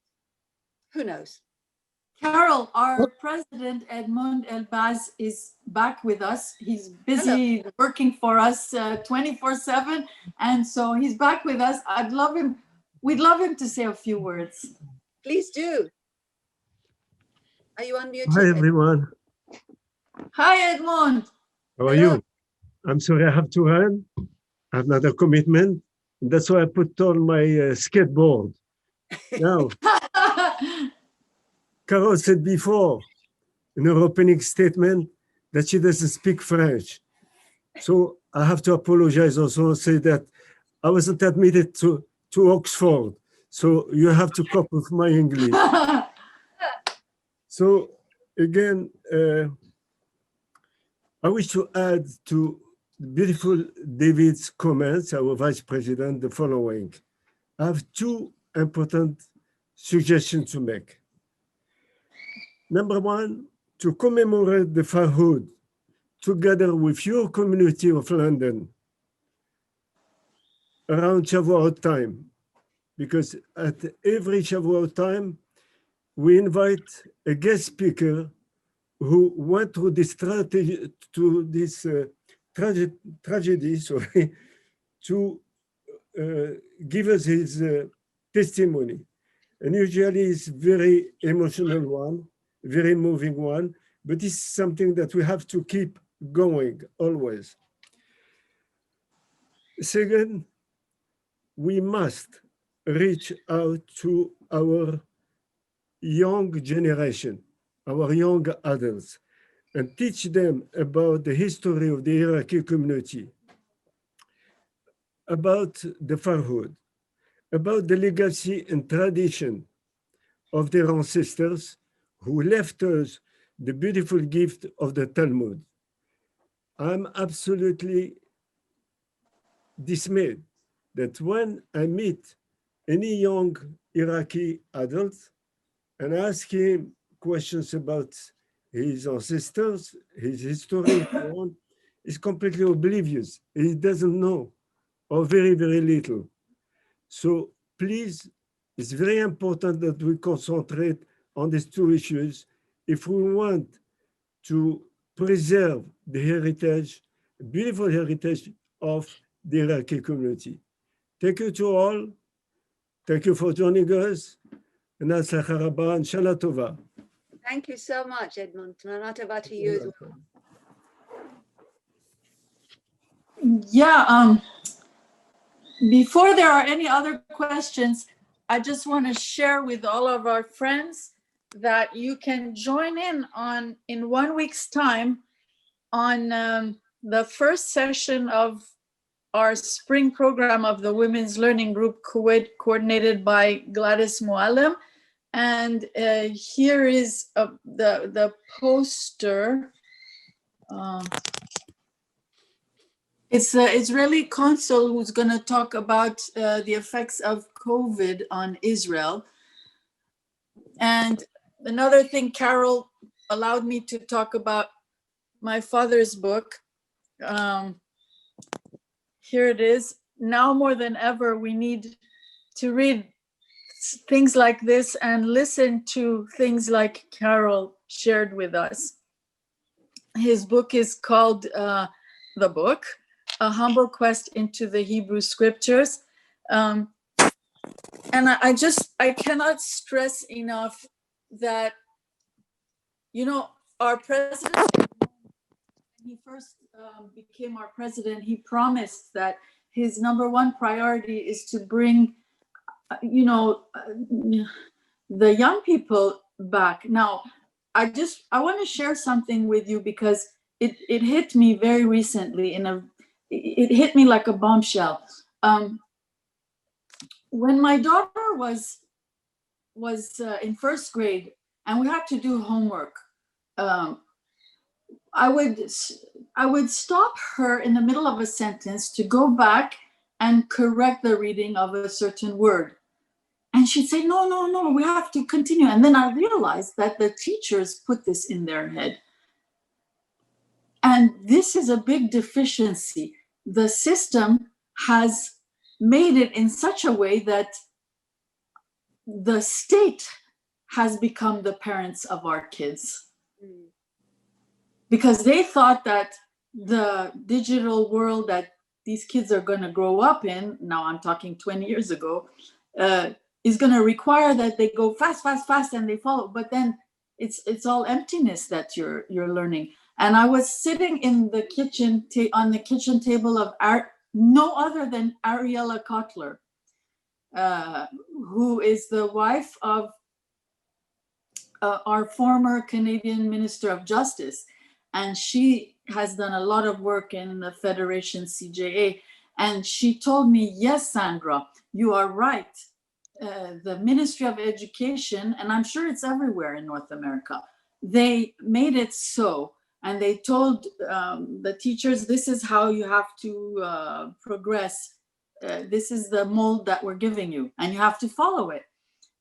who knows? Carol, our president, Edmond Elbaz, is back with us. He's busy working for us 24/7. And so he's back with us. We'd love him to say a few words. Please do. Are you unmuted? Hi, everyone. Hi, Edmond. How are you? I'm sorry, I have to run. I have another commitment. That's why I put on my skateboard. Now, Carol said before in her opening statement that she doesn't speak French. So I have to apologize also and say that I wasn't admitted to Oxford. So you have to cope with my English. So again, I wish to add to beautiful David's comments, our vice president, the following. I have two important suggestions to make. Number one, to commemorate the Farhud together with your community of London around Shavuot time, because at every Shavuot time, we invite a guest speaker who went through this tragedy, to give us his testimony. And usually it's very emotional one, very moving one, but it's something that we have to keep going always. Second, we must reach out to our young generation, our young adults, and teach them about the history of the Iraqi community, about the Farhud, about the legacy and tradition of their ancestors who left us the beautiful gift of the Talmud. I'm absolutely dismayed that when I meet any young Iraqi adult and ask him questions about his ancestors, his history, he's completely oblivious. He doesn't know, or very, very little. So please, it's very important that we concentrate on these two issues if we want to preserve the heritage, beautiful heritage of the Iraqi community. Thank you to all. Thank you for joining us. והצלחה רבה, אינשאללה טובה. Thank you so much, Edmund. Shana Tova to you as well. Yeah, before there are any other questions, I just want to share with all of our friends that you can join in 1 week's time on the first session of our spring program of the Women's Learning Group, coordinated by Gladys Moalem. And here is the poster. It's the Israeli consul who's going to talk about the effects of COVID on Israel. And another thing, Carol allowed me to talk about my father's book. Here it is. Now more than ever, we need to read things like this and listen to things like Carol shared with us. His book is called The Book, A Humble Quest into the Hebrew Scriptures. And I cannot stress enough that, you know, our president, when he first became our president, he promised that his number one priority is to bring, you know, the young people back. Now, I want to share something with you because it hit me very recently it hit me like a bombshell. When my daughter was in first grade and we had to do homework, I would stop her in the middle of a sentence to go back and correct the reading of a certain word. And she'd say, no, we have to continue. And then I realized that the teachers put this in their head. And this is a big deficiency. The system has made it in such a way that the state has become the parents of our kids. Because they thought that the digital world that these kids are going to grow up in, now I'm talking 20 years ago, is going to require that they go fast, and they follow. But then it's all emptiness that you're learning. And I was sitting in the kitchen on the kitchen table of no other than Ariella Kotler, who is the wife of our former Canadian Minister of Justice. And she has done a lot of work in the Federation CJA. And she told me, yes, Sandra, you are right. The Ministry of Education, and I'm sure it's everywhere in North America, they made it so. And they told the teachers, this is how you have to progress. This is the mold that we're giving you, and you have to follow it.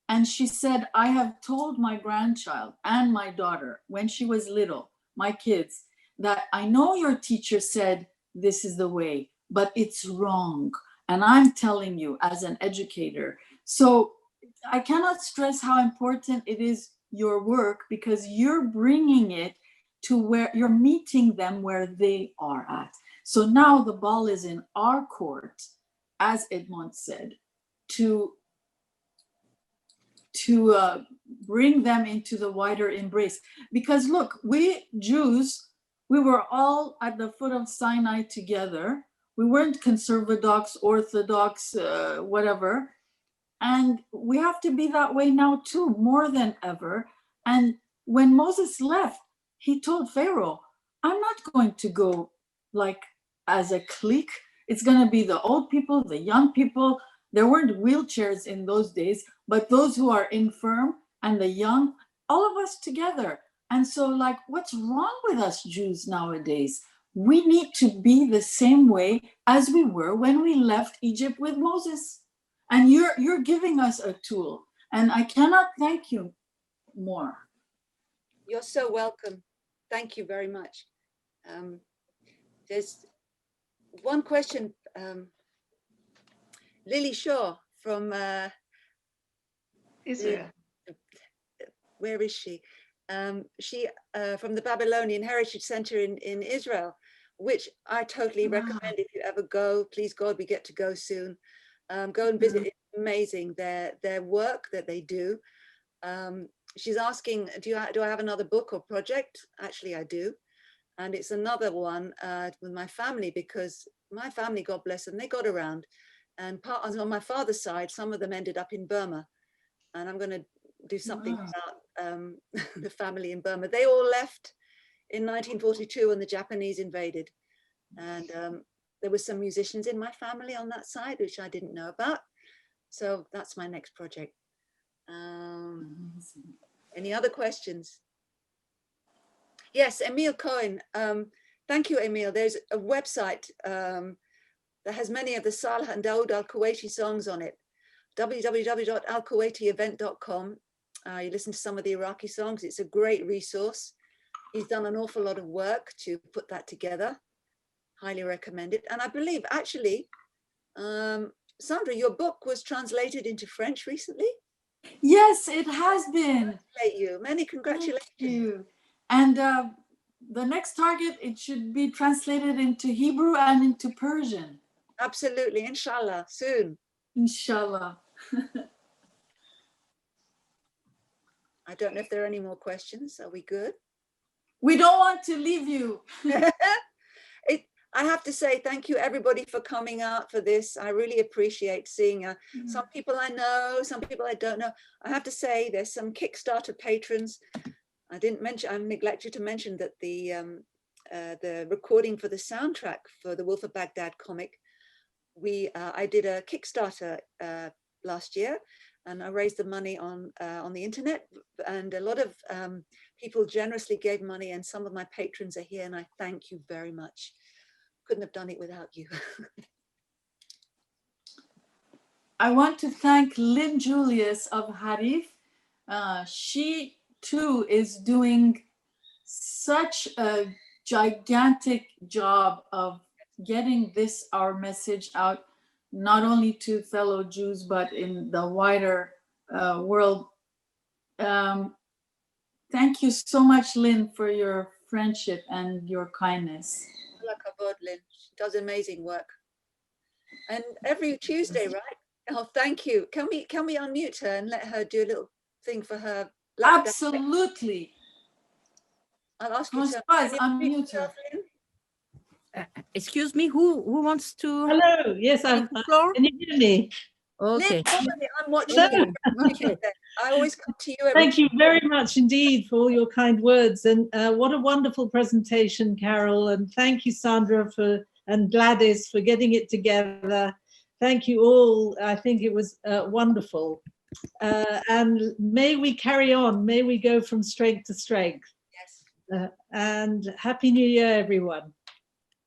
And she said, I have told my grandchild and my daughter when she was little, my kids, that I know your teacher said this is the way, but it's wrong. And I'm telling you as an educator. So I cannot stress how important it is, your work, because you're bringing it to where you're meeting them where they are at. So now the ball is in our court, as Edmond said, to bring them into the wider embrace. Because look, we Jews, we were all at the foot of Sinai together. We weren't conservadox, orthodox, whatever. And we have to be that way now too, more than ever. And when Moses left, he told Pharaoh, I'm not going to go like as a clique. It's going to be the old people, the young people. There weren't wheelchairs in those days, but those who are infirm and the young, all of us together. And so, like, what's wrong with us Jews nowadays? We need to be the same way as we were when we left Egypt with Moses. And you're giving us a tool. And I cannot thank you more. You're so welcome. Thank you very much. There's one question. Lily Shaw from Israel. Where is she? She from the Babylonian Heritage Center in Israel, which I totally recommend. If you ever go, please God, we get to go soon. Go and visit. It's amazing their work that they do. She's asking, do I have another book or project? Actually, I do. And it's another one with my family, because my family, God bless them, they got around. And on my father's side, some of them ended up in Burma. And I'm going to do something about the family in Burma. They all left in 1942 when the Japanese invaded. And there were some musicians in my family on that side, which I didn't know about. So that's my next project. Any other questions? Yes, Emil Cohen. Thank you, Emil. There's a website that has many of the Saleh and Daoud al-Kuwaiti songs on it. www.alkuwaitievent.com. You listen to some of the Iraqi songs. It's a great resource. He's done an awful lot of work to put that together. Highly recommend it. And I believe, actually, Sandra, your book was translated into French recently? Yes, it has been. Congratulate you. Many congratulations. Thank you. And the next target, it should be translated into Hebrew and into Persian. Absolutely, inshallah, soon. Inshallah. I don't know if there are any more questions. Are we good? We don't want to leave you. I have to say thank you everybody for coming out for this. I really appreciate seeing some people I know, some people I don't know. I have to say there's some Kickstarter patrons. I neglected to mention that the recording for the soundtrack for the Wolf of Baghdad comic, I did a Kickstarter last year, and I raised the money on the internet, and a lot of people generously gave money, and some of my patrons are here, and I thank you very much. Couldn't have done it without you. I want to thank Lynn Julius of Harif. She too is doing such a gigantic job of getting our message out, not only to fellow Jews, but in the wider world. Thank you so much, Lynn, for your friendship and your kindness. Lynn. She does amazing work. And every Tuesday, right? Oh, thank you. Can we unmute her and let her do a little thing for her? Absolutely. I'll ask you to unmute her. Excuse me, who wants to? Hello, yes, can you hear me? Okay. I'm watching you. Okay. I always come to you. Thank you very much indeed for all your kind words, and what a wonderful presentation, Carol, and thank you, Sandra, and Gladys for getting it together. Thank you all. I think it was wonderful, and may we carry on. May we go from strength to strength. Yes. And Happy New Year, everyone.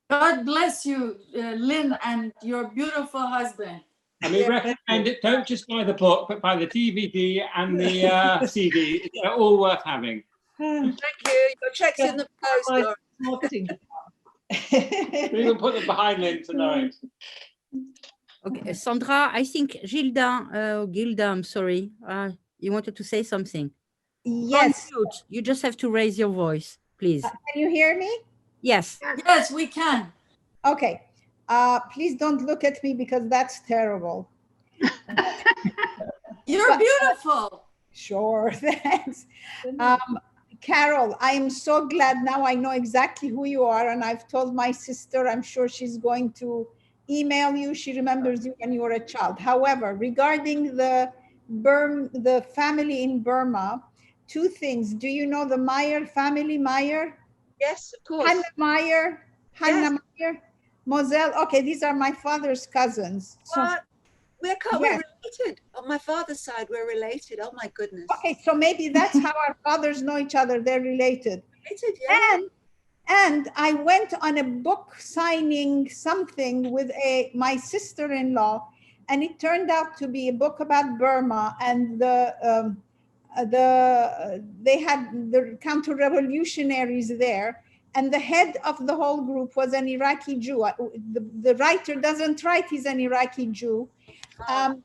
God bless you, Lynn, and your beautiful husband. And we recommend it. Don't just buy the book, but buy the DVD and the CD. They're all worth having. Thank you. Your check's in the post. Marketing. We will put them behind Lynn tonight. Okay, Sandra, I think Gilda, I'm sorry. You wanted to say something. Yes. Unmute. You just have to raise your voice, please. Can you hear me? Yes. Yes, we can. Okay. Please don't look at me because that's terrible. You're beautiful. Sure, thanks. Carol, I am so glad now I know exactly who you are, and I've told my sister, I'm sure she's going to email you. She remembers you when you were a child. However, regarding the family in Burma, two things. Do you know the Meyer family, Meyer? Yes, of course. Hannah Meyer, Meyer, Moselle. Okay, these are my father's cousins. What? We're related. On my father's side, we're related. Oh my goodness. Okay, so maybe that's how our fathers know each other. They're related. Related, yeah. And I went on a book signing something with my sister-in-law, and it turned out to be a book about Burma, and they had the counter-revolutionaries there, and the head of the whole group was an Iraqi Jew. The writer doesn't write, he's an Iraqi Jew. I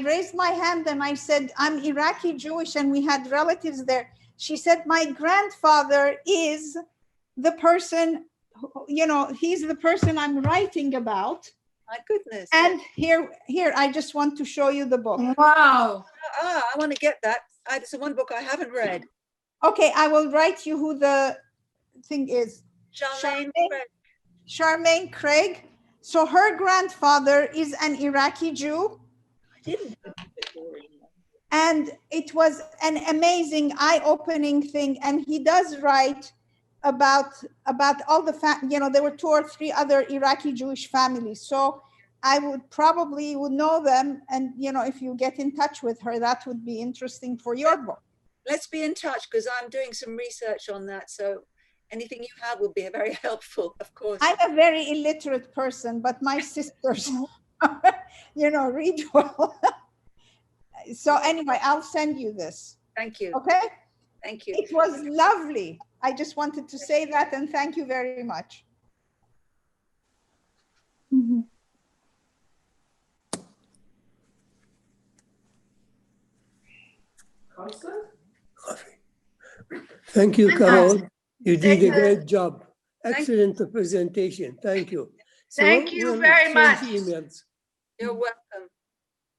raised my hand and I said, I'm Iraqi Jewish, and we had relatives there. She said, my grandfather is the person, he's the person I'm writing about. My goodness. And here, I just want to show you the book. Wow. I want to get that. It's the one book I haven't read. Okay, I will write you who the thing is. Charmaine Craig. So her grandfather is an Iraqi Jew. I didn't. And it was an amazing, eye-opening thing. And he does write about all the there were 2 or 3 other Iraqi Jewish families. So I would probably know them. And, if you get in touch with her, that would be interesting for your book. Let's be in touch, because I'm doing some research on that. So anything you have will be very helpful, of course. I'm a very illiterate person, but my sisters, read well. So anyway, I'll send you this. Thank you. Okay? Thank you. It was lovely. I just wanted to say that, and thank you very much. Mm-hmm. Thank you, Carol. You did a great job. Excellent presentation. Thank you. Thank you very much. Emails. You're welcome.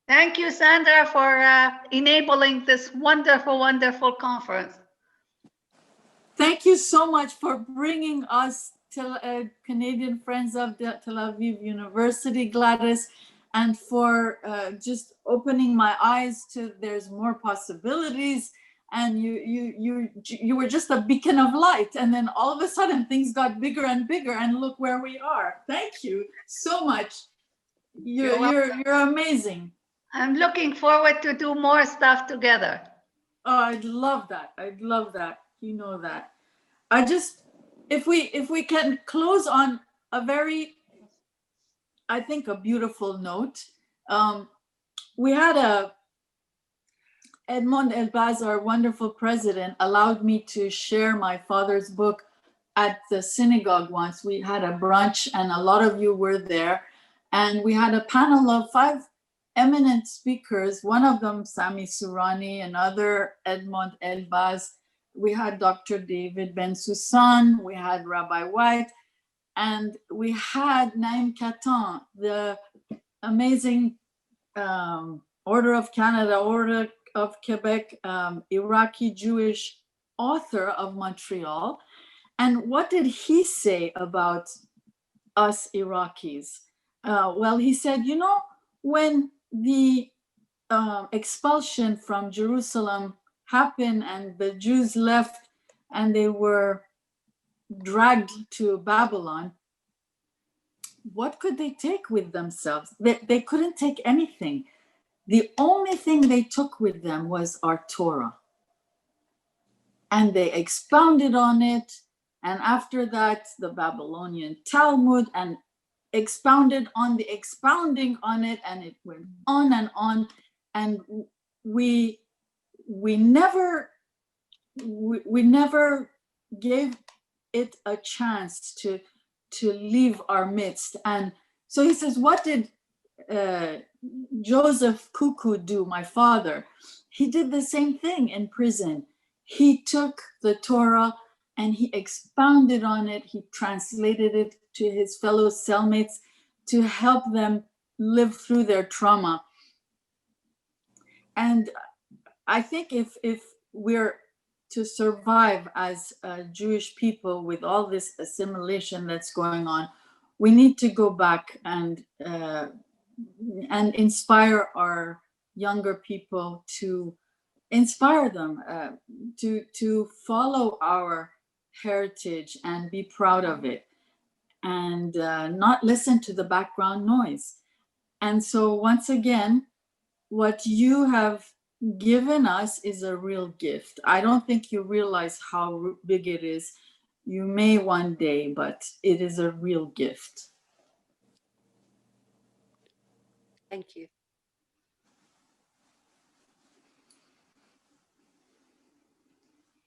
Thank you, Sandra, for enabling this wonderful, wonderful conference. Thank you so much for bringing us to Canadian Friends of the Tel Aviv University, Gladys, and for just opening my eyes to there's more possibilities. And you were just a beacon of light, and then all of a sudden things got bigger and bigger, and look where we are. Thank you so much. You're amazing. I'm looking forward to do more stuff together. Oh, I'd love that. I'd love that. You know that. I just, if we can close on a very, I think, a beautiful note. We had Edmond Elbaz, our wonderful president, allowed me to share my father's book at the synagogue once. We had a brunch and a lot of you were there. And we had a panel of 5 eminent speakers, one of them Sami Surani, another Edmond Elbaz. We had Dr. David Ben Susan, we had Rabbi White, and we had Naim Katan, the amazing Order of Canada, Order of Quebec, Iraqi Jewish author of Montreal. And what did he say about us Iraqis? Well, he said, when the expulsion from Jerusalem happened and the Jews left and they were dragged to Babylon, what could they take with themselves? They couldn't take anything. The only thing they took with them was our Torah. And they expounded on it. And after that, the Babylonian Talmud, and expounded on the expounding on it, and it went on. And we never gave it a chance to leave our midst. And so he says, what did Joseph Kuku do, my father? He did the same thing in prison. He took the Torah and he expounded on it. He translated it to his fellow cellmates to help them live through their trauma. And I think if we're to survive as Jewish people with all this assimilation that's going on, we need to go back and inspire our younger people, to inspire them to follow our heritage and be proud of it, and not listen to the background noise. And so once again, what you have given us is a real gift. I don't think you realize how big it is. You may one day, but it is a real gift. Thank you.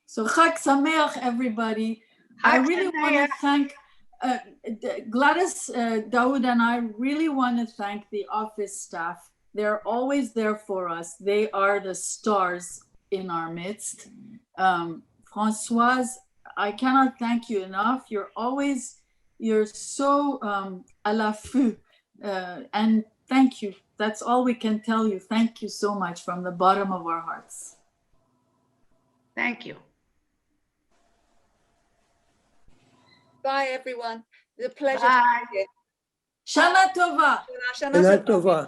So Chag Sameach, everybody. I really want to thank Gladys, Daoud, and I really want to thank the office staff. They're always there for us. They are the stars in our midst. Françoise, I cannot thank you enough. You're so à l'affût And thank you. That's all we can tell you. Thank you so much from the bottom of our hearts. Thank you. Bye, everyone. It's a pleasure. Bye. To be here. Shana Tova. Shana Shana Tova. Tova.